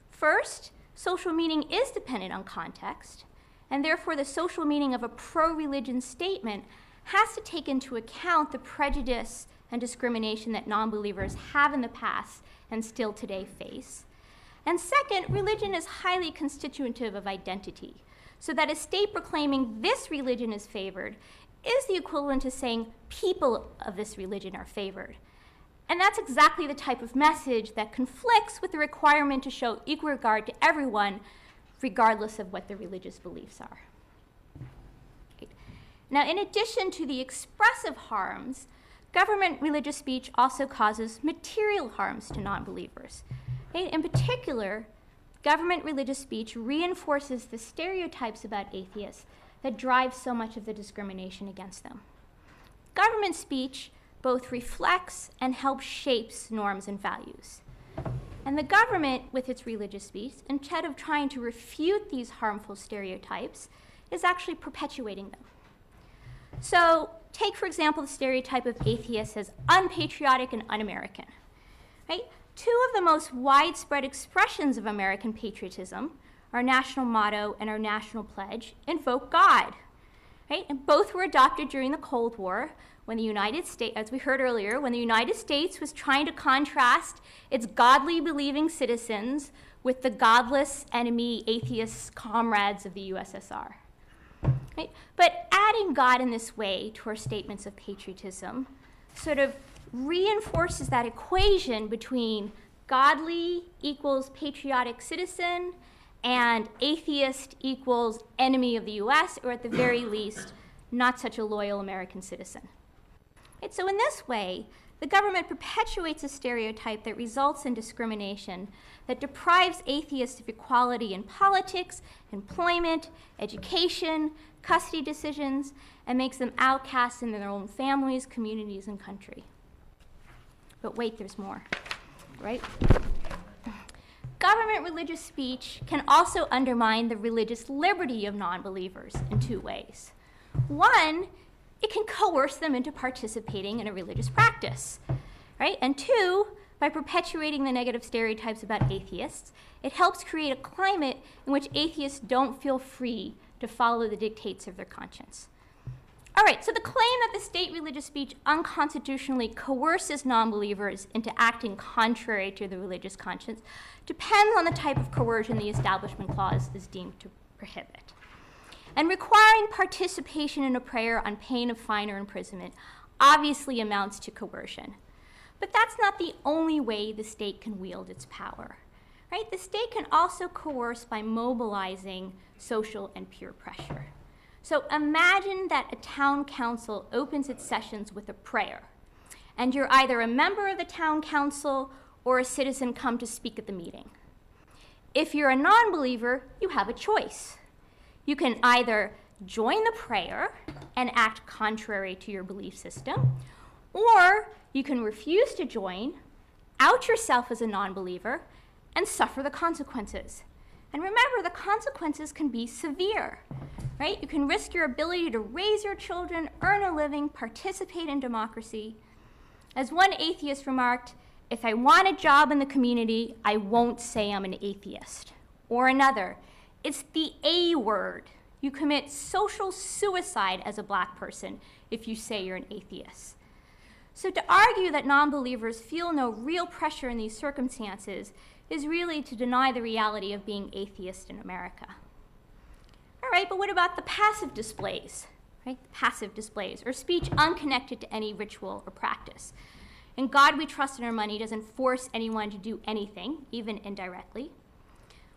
First, social meaning is dependent on context, and therefore the social meaning of a pro-religion statement has to take into account the prejudice and discrimination that non-believers have in the past and still today face. And second, religion is highly constitutive of identity, so that a state proclaiming this religion is favored is the equivalent to saying people of this religion are favored. And that's exactly the type of message that conflicts with the requirement to show equal regard to everyone, regardless of what their religious beliefs are. Right. Now, in addition to the expressive harms, government religious speech also causes material harms to non-believers. Right. In particular, government religious speech reinforces the stereotypes about atheists that drive so much of the discrimination against them. Government speech both reflects and helps shapes norms and values. And the government, with its religious speech, instead of trying to refute these harmful stereotypes, is actually perpetuating them. So take, for example, the stereotype of atheists as unpatriotic and un-American. Right? Two of the most widespread expressions of American patriotism, our national motto and our national pledge, invoke God. Right? And both were adopted during the Cold War, when the United States, as we heard earlier, when the United States was trying to contrast its godly believing citizens with the godless enemy atheist comrades of the USSR. Right? But adding God in this way to our statements of patriotism sort of reinforces that equation between godly equals patriotic citizen and atheist equals enemy of the US, or at the very least, not such a loyal American citizen. Right, so in this way, the government perpetuates a stereotype that results in discrimination, that deprives atheists of equality in politics, employment, education, custody decisions, and makes them outcasts in their own families, communities, and country. But wait, there's more, right? Government religious speech can also undermine the religious liberty of non-believers in two ways. One, it can coerce them into participating in a religious practice, right? And two, by perpetuating the negative stereotypes about atheists, it helps create a climate in which atheists don't feel free to follow the dictates of their conscience. All right, so the claim that the state religious speech unconstitutionally coerces non-believers into acting contrary to the religious conscience depends on the type of coercion the Establishment Clause is deemed to prohibit. And requiring participation in a prayer on pain of fine or imprisonment obviously amounts to coercion. But that's not the only way the state can wield its power. Right? The state can also coerce by mobilizing social and peer pressure. So imagine that a town council opens its sessions with a prayer, and you're either a member of the town council or a citizen come to speak at the meeting. If you're a non-believer, you have a choice. You can either join the prayer and act contrary to your belief system, or you can refuse to join, out yourself as a non-believer, and suffer the consequences. And remember, the consequences can be severe, right? You can risk your ability to raise your children, earn a living, participate in democracy. As one atheist remarked, if I want a job in the community, I won't say I'm an atheist. Or another, it's the A word. You commit social suicide as a black person if you say you're an atheist. So to argue that non-believers feel no real pressure in these circumstances is really to deny the reality of being atheist in America. All right, but what about the passive displays, right? Passive displays, or speech unconnected to any ritual or practice. In God We Trust and Our Money doesn't force anyone to do anything, even indirectly.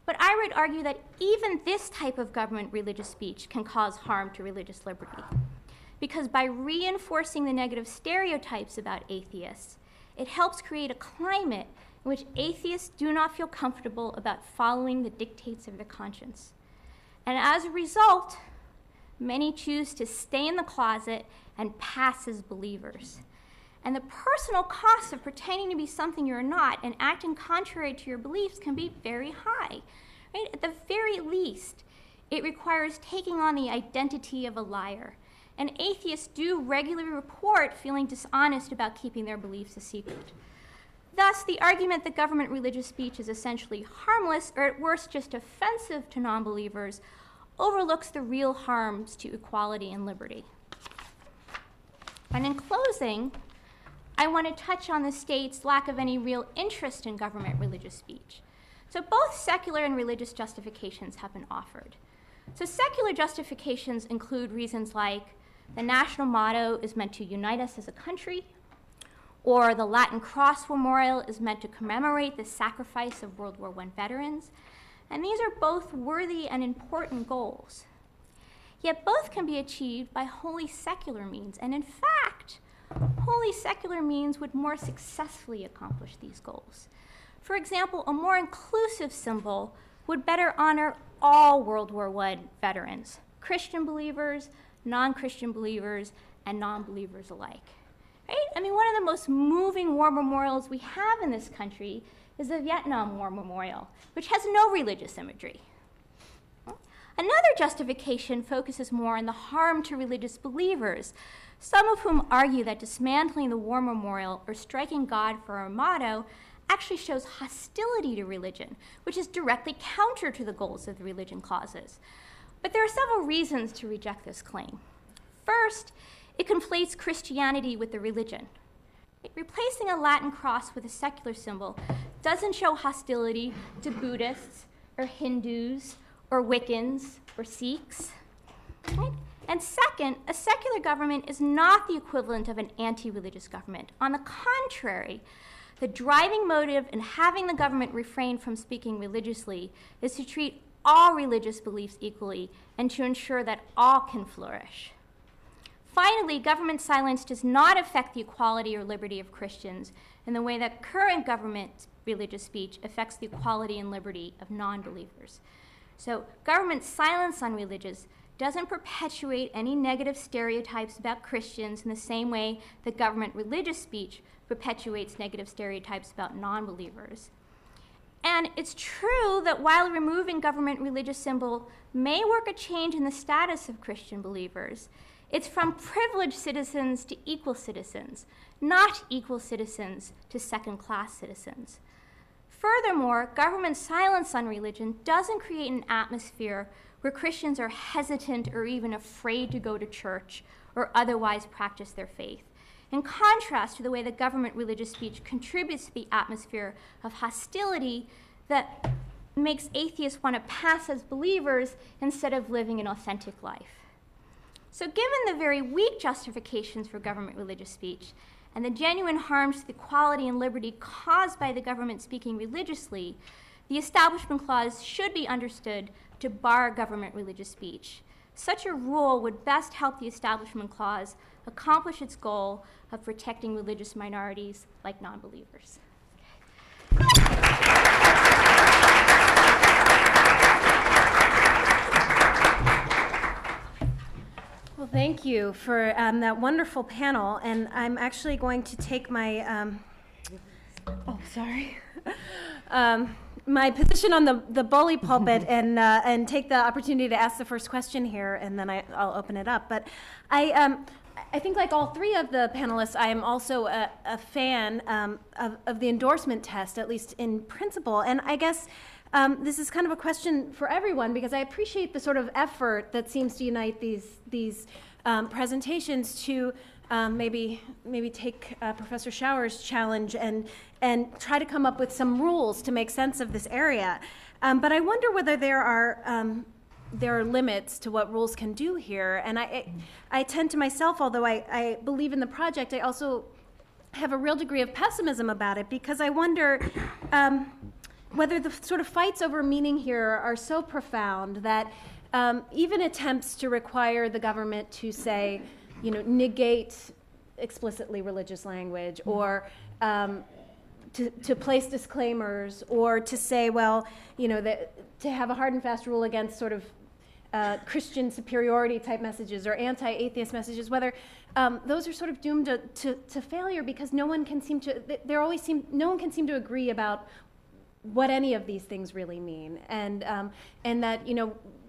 But I would argue that even this type of government religious speech can cause harm to religious liberty. Because by reinforcing the negative stereotypes about atheists, it helps create a climate in which atheists do not feel comfortable about following the dictates of their conscience. And as a result, many choose to stay in the closet and pass as believers. And the personal cost of pretending to be something you're not and acting contrary to your beliefs can be very high. Right? At the very least, it requires taking on the identity of a liar. And atheists do regularly report feeling dishonest about keeping their beliefs a secret. Thus, the argument that government religious speech is essentially harmless, or at worst just offensive to non-believers, overlooks the real harms to equality and liberty. And in closing, I want to touch on the state's lack of any real interest in government religious speech. So both secular and religious justifications have been offered. So secular justifications include reasons like the national motto is meant to unite us as a country, or the Latin Cross Memorial is meant to commemorate the sacrifice of World War I veterans, and these are both worthy and important goals. Yet both can be achieved by wholly secular means, and in fact, wholly secular means would more successfully accomplish these goals. For example, a more inclusive symbol would better honor all World War I veterans, Christian believers, non-Christian believers, and non-believers alike. Right? I mean, one of the most moving war memorials we have in this country is the Vietnam War Memorial, which has no religious imagery. Another justification focuses more on the harm to religious believers, some of whom argue that dismantling the war memorial or striking God for our motto actually shows hostility to religion, which is directly counter to the goals of the religion clauses. But there are several reasons to reject this claim. First, it conflates Christianity with the religion. Replacing a Latin cross with a secular symbol doesn't show hostility to Buddhists or Hindus or Wiccans or Sikhs. Right? And second, a secular government is not the equivalent of an anti-religious government. On the contrary, the driving motive in having the government refrain from speaking religiously is to treat all religious beliefs equally and to ensure that all can flourish. Finally, government silence does not affect the equality or liberty of Christians in the way that current government religious speech affects the equality and liberty of non-believers. So government silence on religious doesn't perpetuate any negative stereotypes about Christians in the same way that government religious speech perpetuates negative stereotypes about non-believers. And it's true that while removing government religious symbol may work a change in the status of Christian believers, it's from privileged citizens to equal citizens, not equal citizens to second-class citizens. Furthermore, government silence on religion doesn't create an atmosphere where Christians are hesitant or even afraid to go to church or otherwise practice their faith, in contrast to the way that government religious speech contributes to the atmosphere of hostility that makes atheists want to pass as believers instead of living an authentic life. So given the very weak justifications for government religious speech and the genuine harms to the equality and liberty caused by the government speaking religiously, the Establishment Clause should be understood to bar government religious speech. Such a rule would best help the Establishment Clause accomplish its goal of protecting religious minorities like non-believers. Well, thank you for that wonderful panel, and I'm actually going to take my, my position on the bully pulpit and take the opportunity to ask the first question here, and then I'll open it up. But I think, like all three of the panelists, I am also a fan of the endorsement test, at least in principle. And I guess this is kind of a question for everyone, because I appreciate the sort of effort that seems to unite these presentations to maybe take Professor Schauer's challenge and try to come up with some rules to make sense of this area. But I wonder whether there are limits to what rules can do here. And I tend to myself, although I believe in the project, I also have a real degree of pessimism about it, because I wonder whether the sort of fights over meaning here are so profound that even attempts to require the government to say, negate explicitly religious language, or to place disclaimers, or to say, well, that to have a hard and fast rule against sort of Christian superiority type messages or anti-atheist messages, whether those are sort of doomed to failure, because no one can seem to agree about what any of these things really mean, and that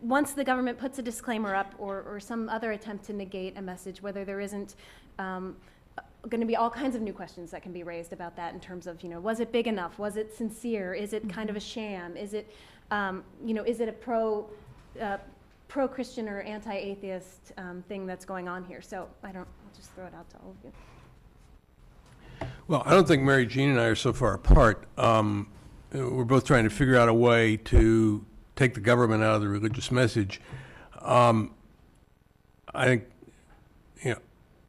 once the government puts a disclaimer up or some other attempt to negate a message, whether there isn't going to be all kinds of new questions that can be raised about that in terms of was it big enough, was it sincere, is it kind of a sham, is it is it a pro-Christian or anti-atheist thing that's going on here. So I'll just throw it out to all of you. Well, I don't think Mary Jean and I are so far apart. We're both trying to figure out a way to take the government out of the religious message. I think,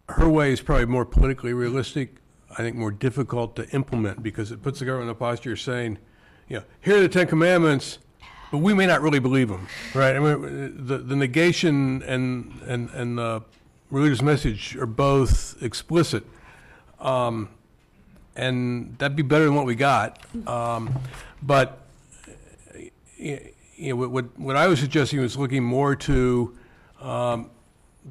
her way is probably more politically realistic. I think more difficult to implement because it puts the government in the posture of saying, here are the Ten Commandments, but we may not really believe them, right? I mean, the negation and the religious message are both explicit. And that'd be better than what we got. But what I was suggesting was looking more to the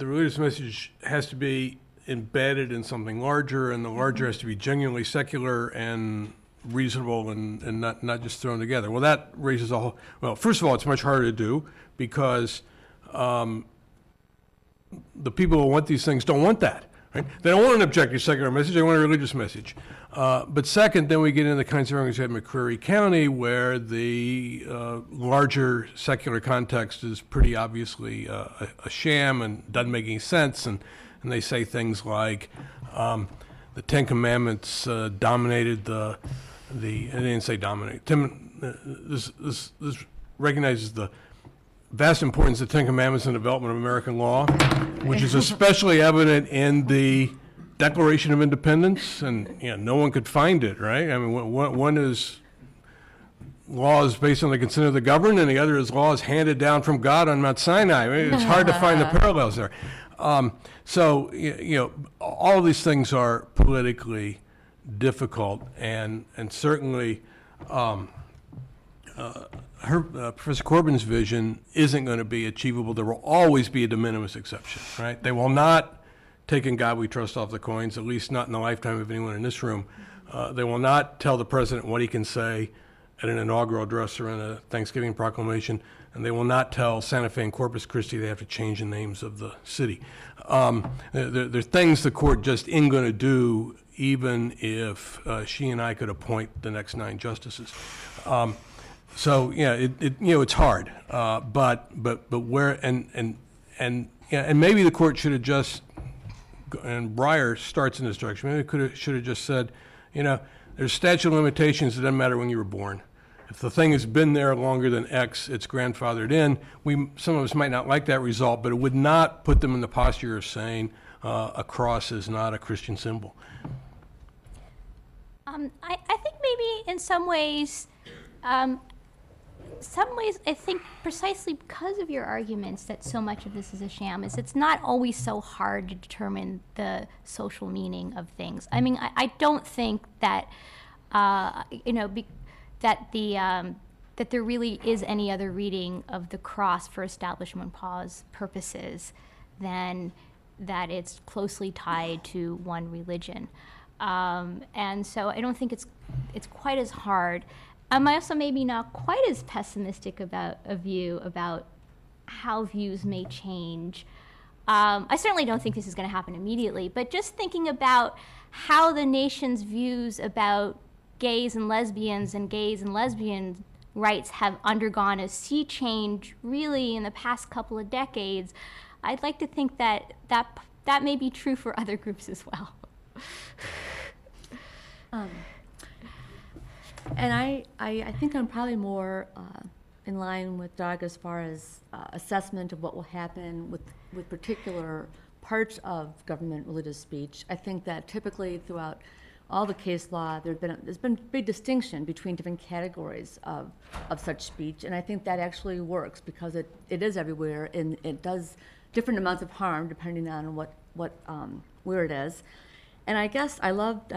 religious message has to be embedded in something larger, and the larger has to be genuinely secular and reasonable and not just thrown together. Well, that raises a whole, well, first of all, it's much harder to do because the people who want these things don't want that. Right? They don't want an objective secular message, they want a religious message. But second, then we get into the kinds of arguments we had in McCreary County where the larger secular context is pretty obviously a sham and doesn't make any sense. And they say things like the Ten Commandments dominated they didn't say dominate. This recognizes the vast importance of the Ten Commandments in the development of American law, which is especially evident in the Declaration of Independence, and no one could find it, right? I mean, one is laws based on the consent of the governed, and the other is laws handed down from God on Mount Sinai. I mean, it's hard to find the parallels there. So, all of these things are politically difficult, and certainly Professor Corbin's vision isn't going to be achievable. There will always be a de minimis exception, right? They will not take "In God We Trust" off the coins, at least not in the lifetime of anyone in this room. They will not tell the president what he can say at an inaugural address or in a Thanksgiving proclamation, and they will not tell Santa Fe and Corpus Christi they have to change the names of the city. There are things the court just ain't going to do, even if she and I could appoint the next 9 justices. So it's hard, but where and maybe the court should have just, and Breyer starts in this direction. Maybe it should have just said, there's statute of limitations. It doesn't matter when you were born. If the thing has been there longer than X, it's grandfathered in. Some of us might not like that result, but it would not put them in the posture of saying a cross is not a Christian symbol. I think maybe in some ways, I think precisely because of your arguments that so much of this is a sham, is it's not always so hard to determine the social meaning of things. I mean, I don't think that, that there really is any other reading of the cross for Establishment Clause purposes than that it's closely tied to one religion. And so I don't think it's quite as hard. I'm also maybe not quite as pessimistic about a view about how views may change. I certainly don't think this is going to happen immediately, but just thinking about how the nation's views about gays and lesbian rights have undergone a sea change really in the past couple of decades, I'd like to think that may be true for other groups as well. And I think I'm probably more in line with Doug as far as assessment of what will happen with particular parts of government religious speech. I think that typically throughout all the case law, there's been big distinction between different categories of such speech, and I think that actually works because it is everywhere, and it does different amounts of harm depending on where it is. And I guess I loved,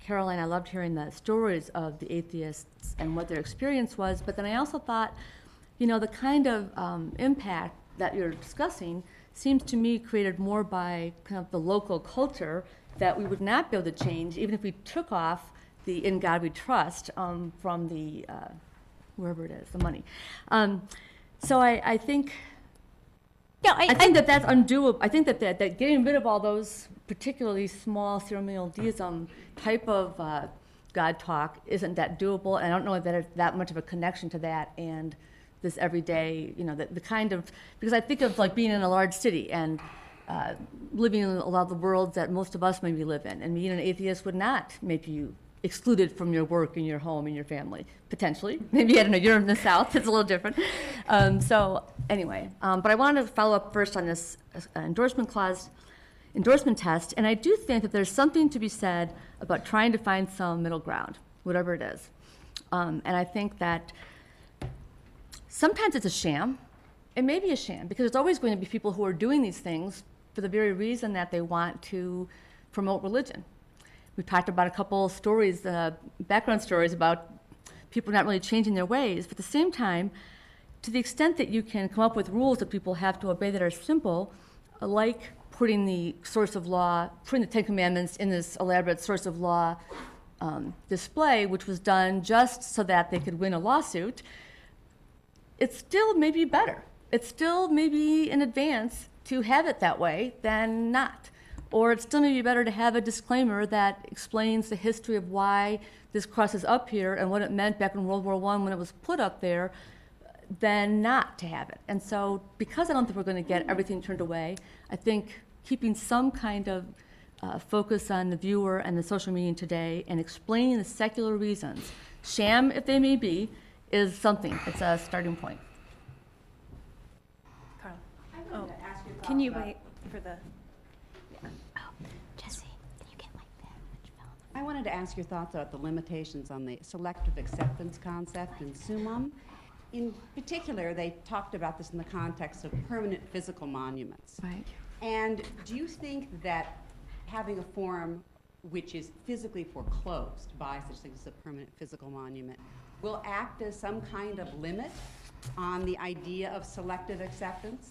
Caroline, I loved hearing the stories of the atheists and what their experience was, but then I also thought, the kind of impact that you're discussing seems to me created more by kind of the local culture that we would not be able to change even if we took off the "In God We Trust" from the, wherever it is, the money. So I think, I think that's undoable. I think that getting rid of all those particularly small ceremonial deism type of God talk isn't that doable, and I don't know that there's that much of a connection to that and this everyday, the kind of, because I think of like being in a large city and living in a lot of the worlds that most of us maybe live in. And being an atheist would not make you excluded from your work and your home and your family, potentially. Maybe, I don't know, you're in the South, it's a little different. So anyway, but I wanted to follow up first on this endorsement test, and I do think that there's something to be said about trying to find some middle ground, whatever it is. And I think that sometimes it's a sham. It may be a sham, because there's always going to be people who are doing these things for the very reason that they want to promote religion. We've talked about a couple stories, background stories about people not really changing their ways, but at the same time, to the extent that you can come up with rules that people have to obey that are simple, like putting the source of law, putting the Ten Commandments in this elaborate source of law display, which was done just so that they could win a lawsuit, it's still maybe better. It's still maybe in advance to have it that way than not. Or it's still maybe better to have a disclaimer that explains the history of why this cross is up here and what it meant back in World War I when it was put up there, than not to have it. And so because I don't think we're going to get everything turned away, I think keeping some kind of focus on the viewer and the social media today and explaining the secular reasons, sham if they may be, is something. It's a starting point. Carl, I wanted to ask you can you wait for the... Jessie, can you get like that? I wanted to ask your thoughts about the limitations on the selective acceptance concept in summum. In particular, they talked about this in the context of permanent physical monuments. Right. And do you think that having a forum which is physically foreclosed by such things as a permanent physical monument will act as some kind of limit on the idea of selective acceptance?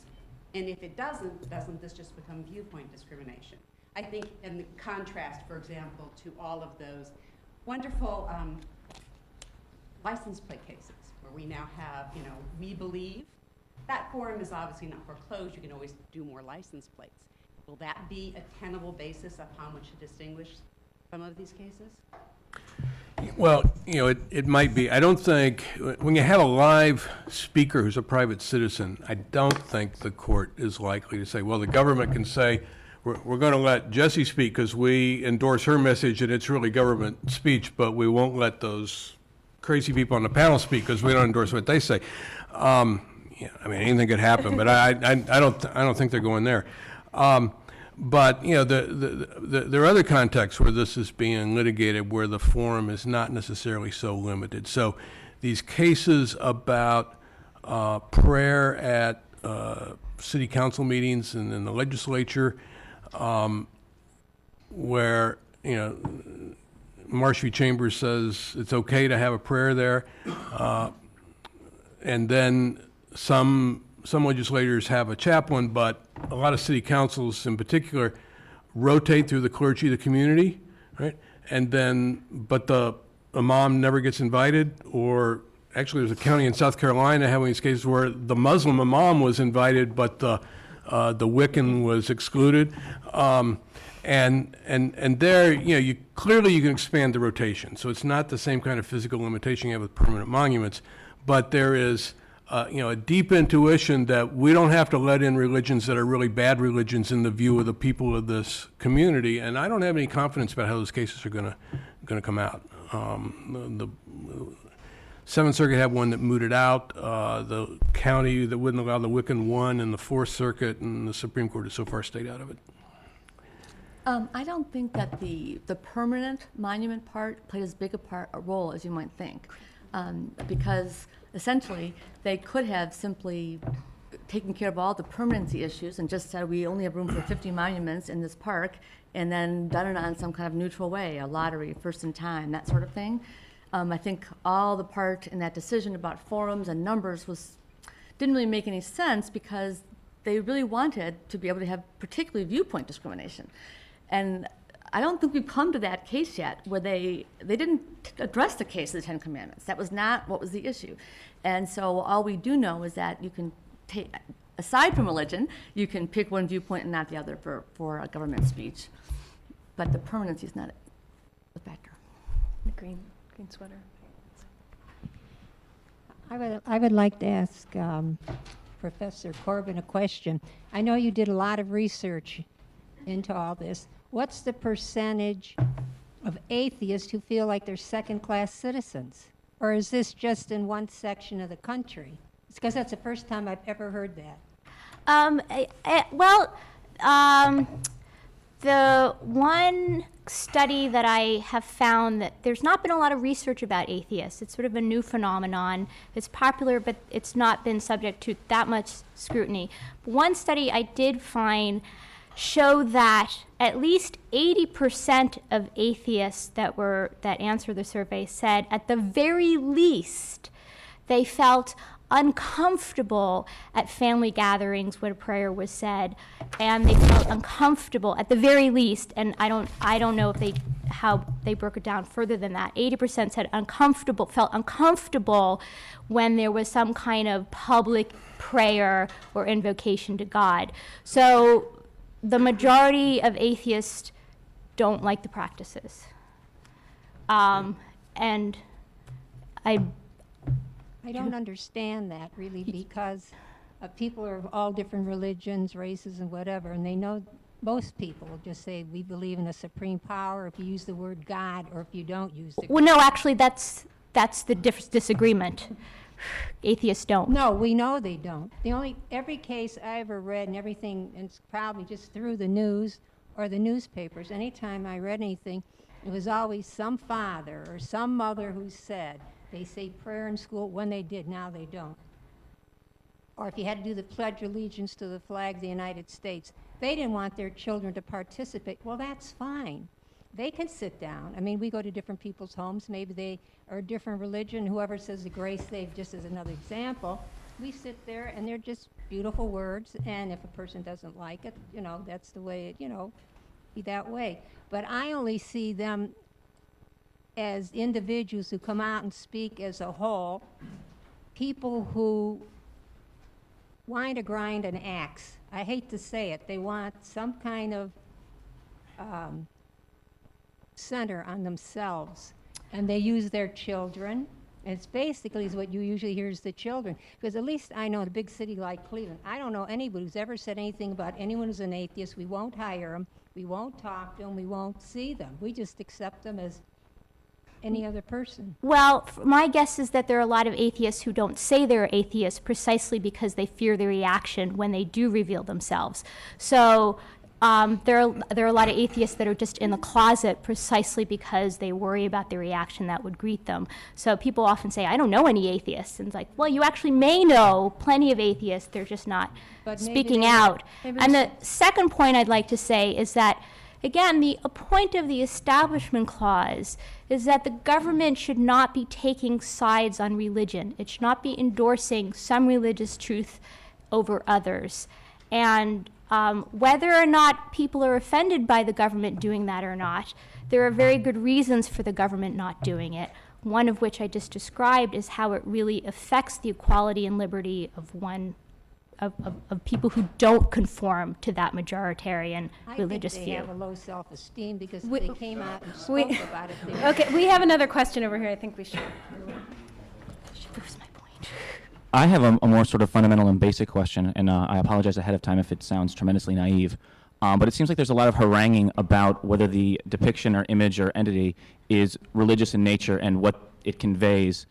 And if it doesn't this just become viewpoint discrimination? I think in the contrast, for example, to all of those wonderful license plate cases where we now have, we believe. That forum is obviously not foreclosed. You can always do more license plates. Will that be a tenable basis upon which to distinguish some of these cases? Well, it might be. I don't think, when you have a live speaker who's a private citizen, I don't think the court is likely to say, well, the government can say, we're going to let Jessie speak because we endorse her message and it's really government speech, but we won't let those crazy people on the panel speak because we don't endorse what they say. Anything could happen, but I don't think they're going there. But there are other contexts where this is being litigated where the forum is not necessarily so limited. So these cases about prayer at city council meetings and in the legislature, where Marsh v. Chambers says it's okay to have a prayer there, and then some legislators have a chaplain, but a lot of city councils in particular rotate through the clergy of the community, right? And then, but the imam never gets invited, or actually there's a county in South Carolina having these cases where the Muslim imam was invited, but the Wiccan was excluded. And there, you clearly you can expand the rotation. So it's not the same kind of physical limitation you have with permanent monuments, but there is a deep intuition that we don't have to let in religions that are really bad religions in the view of the people of this community. And I don't have any confidence about how those cases are going to come out. The Seventh Circuit had one that mooted out. The county that wouldn't allow the Wiccan won, and the Fourth Circuit and the Supreme Court has so far stayed out of it. I don't think that the permanent monument part played as big a role as you might think, because essentially they could have simply taken care of all the permanency issues and just said we only have room for 50 monuments in this park, and then done it on some kind of neutral way, a lottery, first in time, that sort of thing. I think all the part in that decision about forums and numbers didn't really make any sense because they really wanted to be able to have particularly viewpoint discrimination. And I don't think we've come to that case yet where they didn't address the case of the Ten Commandments. That was not what was the issue. And so all we do know is that you can take, aside from religion, you can pick one viewpoint and not the other for a government speech. But the permanency is not a factor. The green sweater. I would like to ask Professor Corbin a question. I know you did a lot of research into all this. What's the percentage of atheists who feel like they're second-class citizens? Or is this just in one section of the country? It's because that's the first time I've ever heard that. The one study that I have found that there's not been a lot of research about atheists. It's sort of a new phenomenon. It's popular, but it's not been subject to that much scrutiny. One study I did find showed that at least 80% of atheists that answered the survey said at the very least they felt uncomfortable at family gatherings when a prayer was said, and they felt uncomfortable at the very least. And I don't know if how they broke it down further than that. 80% said felt uncomfortable when there was some kind of public prayer or invocation to God. So the majority of atheists don't like the practices, and I don't understand that really, because people are of all different religions, races, and whatever, and they know most people will just say we believe in a supreme power if you use the word God, or if you don't use the well, no, actually, that's the disagreement. Atheists don't. No, we know they don't. Every case I ever read and everything, and it's probably just through the news or the newspapers, anytime I read anything, it was always some father or some mother who said, they say prayer in school when they did, now they don't. Or if you had to do the Pledge of Allegiance to the flag of the United States, they didn't want their children to participate. Well, that's fine. They can sit down. I mean, we go to different people's homes. Maybe they are a different religion. Whoever says the grace they've, just as another example, we sit there and they're just beautiful words. And if a person doesn't like it, that's the way it, be that way. But I only see them as individuals who come out and speak as a whole, people who want to grind an axe. I hate to say it. They want some kind of center on themselves, and they use their children. And it's basically is what you usually hear is the children, because at least I know in a big city like Cleveland, I don't know anybody who's ever said anything about anyone who's an atheist. We won't hire them, we won't talk to them, we won't see them. We just accept them as any other person. Well, my guess is that there are a lot of atheists who don't say they're atheists precisely because they fear the reaction when they do reveal themselves. So there are a lot of atheists that are just in the closet precisely because they worry about the reaction that would greet them. So people often say, I don't know any atheists. And it's like, well, you actually may know plenty of atheists. They're just not speaking out. And the second point I'd like to say is that, again, the point of the Establishment Clause is that the government should not be taking sides on religion. It should not be endorsing some religious truth over others. And whether or not people are offended by the government doing that or not, there are very good reasons for the government not doing it. One of which I just described is how it really affects the equality and liberty of people who don't conform to that majoritarian religious view. I think they have a low self-esteem because We- they came out and spoke about it. Okay, we have another question over here. I think we should. She proves my point. I have a more sort of fundamental and basic question, and I apologize ahead of time if it sounds tremendously naive. But it seems like there's a lot of haranguing about whether the depiction or image or entity is religious in nature and what it conveys,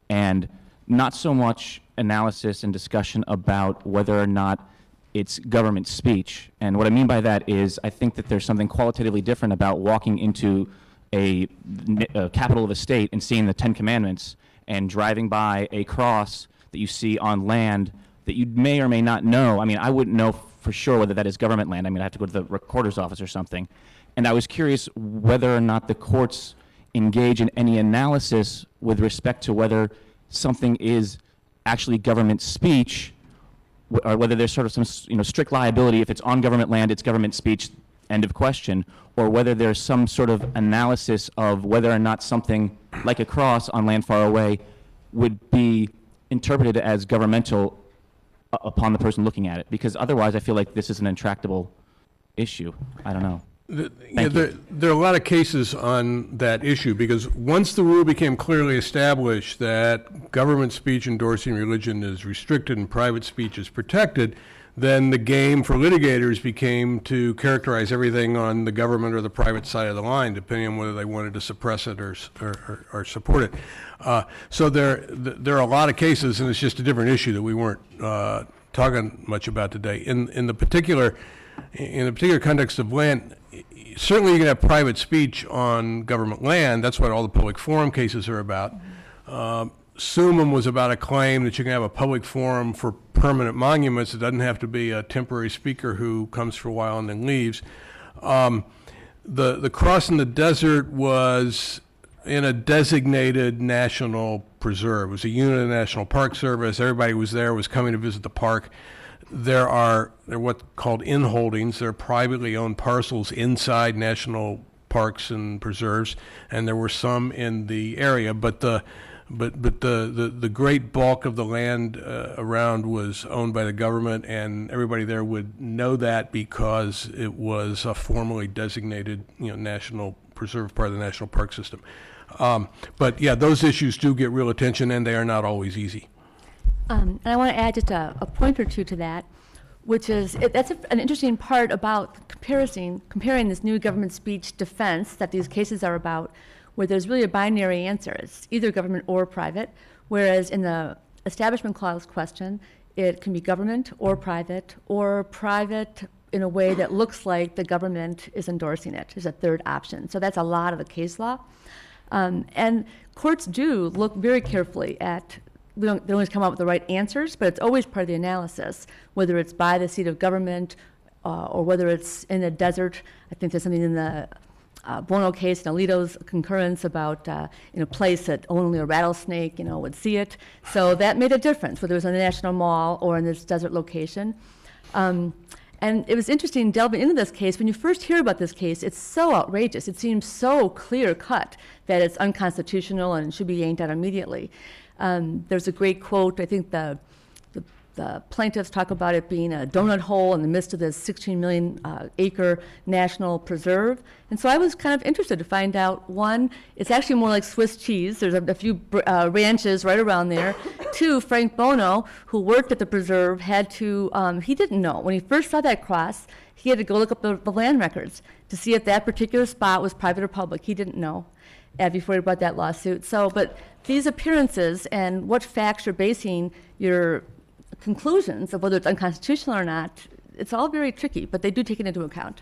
and not so much analysis and discussion about whether or not it's government speech. And what I mean by that is I think that there's something qualitatively different about walking into a capital of a state and seeing the Ten Commandments and driving by a cross that you see on land that you may or may not know. I mean, I wouldn't know for sure whether that is government land. I mean, I have to go to the recorder's office or something. And I was curious whether or not the courts engage in any analysis with respect to whether something is actually government speech, or whether there's sort of some strict liability. If it's on government land, it's government speech, end of question, or whether there's some sort of analysis of whether or not something like a cross on land far away would be interpreted as governmental upon the person looking at it. Because otherwise I feel like this is an intractable issue. I don't know. Yeah, there are a lot of cases on that issue, because once the rule became clearly established that government speech endorsing religion is restricted and private speech is protected, then the game for litigators became to characterize everything on the government or the private side of the line, depending on whether they wanted to suppress it or support it. So there are a lot of cases, and it's just a different issue that we weren't talking much about today. In the particular context of land, certainly you can have private speech on government land. That's what all the public forum cases are about. Summum was about a claim that you can have a public forum for permanent monuments. It doesn't have to be a temporary speaker who comes for a while and then leaves. The cross in the desert was in a designated national preserve. It was a unit of the National Park Service. Everybody was there, was coming to visit the park. They're what called inholdings. They're privately owned parcels inside national parks and preserves, and there were some in the area, but the great bulk of the land around was owned by the government, and everybody there would know that because it was a formally designated, national preserve, part of the national park system. But yeah, those issues do get real attention, and they are not always easy. And I want to add just a point or two to that, which is that's an interesting part about comparing this new government speech defense that these cases are about, where there's really a binary answer. It's either government or private, whereas in the Establishment Clause question, it can be government or private in a way that looks like the government is endorsing it. There's a third option. So that's a lot of the case law. And courts do look very carefully at, they don't always come up with the right answers, but it's always part of the analysis, whether it's by the seat of government or whether it's in a desert. I think there's something in the Buono case and Alito's concurrence about in a place that only a rattlesnake, would see it. So that made a difference, whether it was in the National Mall or in this desert location. And it was interesting delving into this case. When you first hear about this case, it's so outrageous. It seems so clear-cut that it's unconstitutional and should be yanked out immediately. There's a great quote. I think the plaintiffs talk about it being a donut hole in the midst of this 16 million acre national preserve. And so I was kind of interested to find out, one, it's actually more like Swiss cheese. There's a few ranches right around there. Two, Frank Buono, who worked at the preserve, had to, he didn't know. When he first saw that cross, he had to go look up the land records to see if that particular spot was private or public. He didn't know before he brought that lawsuit. So, but these appearances and what facts you're basing your conclusions of whether it's unconstitutional or not, it's all very tricky, but they do take it into account.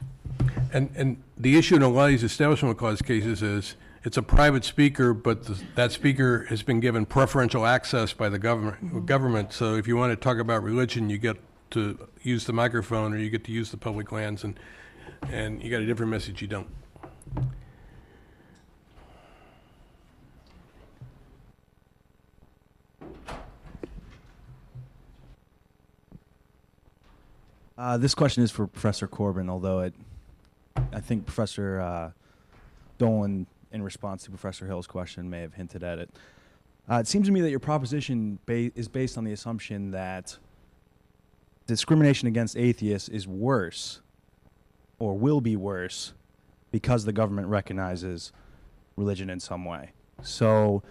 And the issue in a lot of these Establishment Clause cases is it's a private speaker, but that speaker has been given preferential access by the government. So if you want to talk about religion, you get to use the microphone or you get to use the public lands, and you got a different message you don't. This question is for Professor Corbin, although I think Professor Dolan, in response to Professor Hill's question, may have hinted at it. It seems to me that your proposition is based on the assumption that discrimination against atheists is worse, or will be worse, because the government recognizes religion in some way. So,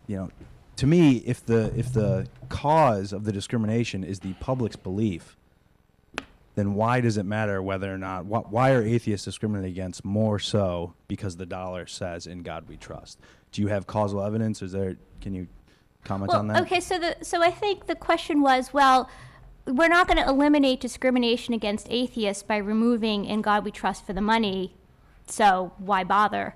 to me, if the cause of the discrimination is the public's belief, then why does it matter whether or not, why are atheists discriminated against more so because the dollar says, "In God we trust"? Do you have causal evidence? Can you comment on that? Okay, so I think the question was, well, we're not going to eliminate discrimination against atheists by removing "In God we trust" for the money, so why bother?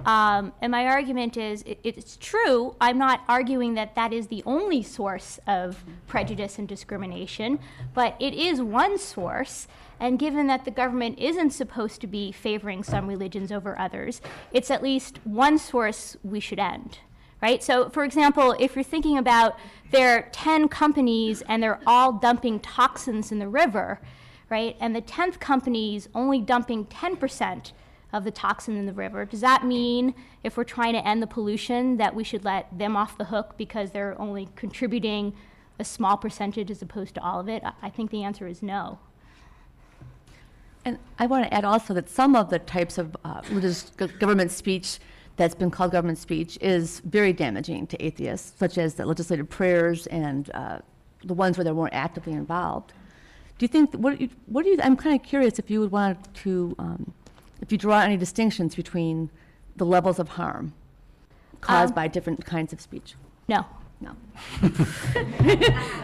And my argument is, it's true, I'm not arguing that that is the only source of prejudice and discrimination, but it is one source, and given that the government isn't supposed to be favoring some religions over others, it's at least one source we should end, right? So, for example, if you're thinking about there are 10 companies and they're all dumping toxins in the river, right, and the 10th company's only dumping 10% of the toxin in the river, does that mean, if we're trying to end the pollution, that we should let them off the hook because they're only contributing a small percentage as opposed to all of it? I think the answer is no. And I want to add also that some of the types of religious government speech that's been called government speech is very damaging to atheists, such as the legislative prayers and the ones where they're more actively involved. Do you think, I'm kind of curious if you would want to, if you draw any distinctions between the levels of harm caused by different kinds of speech? No. No.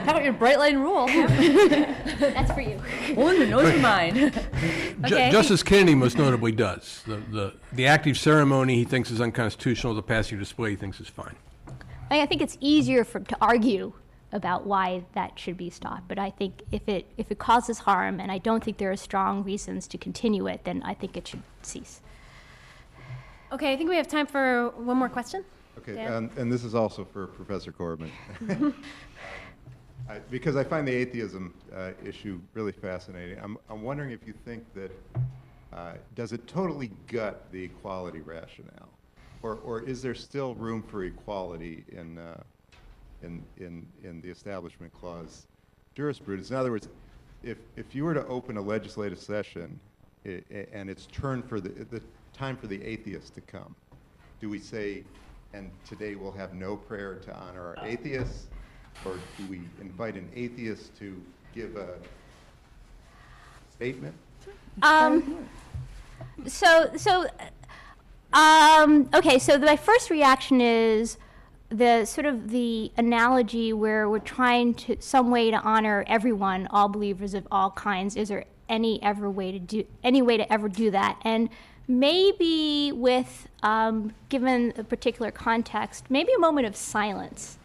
How about your bright line rule? That's for you. Only the nose of mine. Okay. Justice Kennedy most notably does. The active ceremony he thinks is unconstitutional, the passive display he thinks is fine. I think it's easier to argue about why that should be stopped, but I think if it causes harm, and I don't think there are strong reasons to continue it, then I think it should cease. Okay, I think we have time for one more question. Okay, Dan? and this is also for Professor Corbin. Because I find the atheism issue really fascinating. I'm wondering if you think that, does it totally gut the equality rationale? Or is there still room for equality in the Establishment Clause jurisprudence? In other words, if you were to open a legislative session and it's turn for the time for the atheists to come, do we say, and today we'll have no prayer to honor our atheists, or do we invite an atheist to give a statement? Okay, so my first reaction is the analogy where we're trying to some way to honor everyone, all believers of all kinds. Is there any way to ever do that? And maybe with, given a particular context, maybe a moment of silence,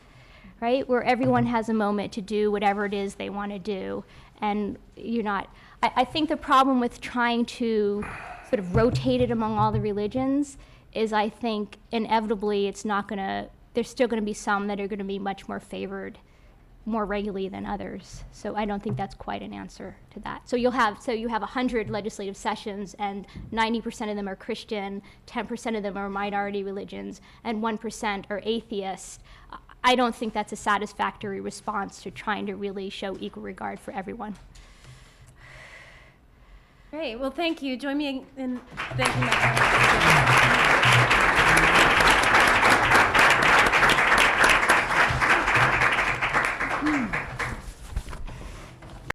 right? Where everyone has a moment to do whatever it is they want to do. And you're not, I think the problem with trying to sort of rotate it among all the religions is I think inevitably it's not going to, there's still going to be some that are going to be much more favored more regularly than others. So I don't think that's quite an answer to that. So you have 100 legislative sessions and 90% of them are Christian, 10% of them are minority religions, and 1% are atheist. I don't think that's a satisfactory response to trying to really show equal regard for everyone. Great, well, thank you. Join me in thanking Dr.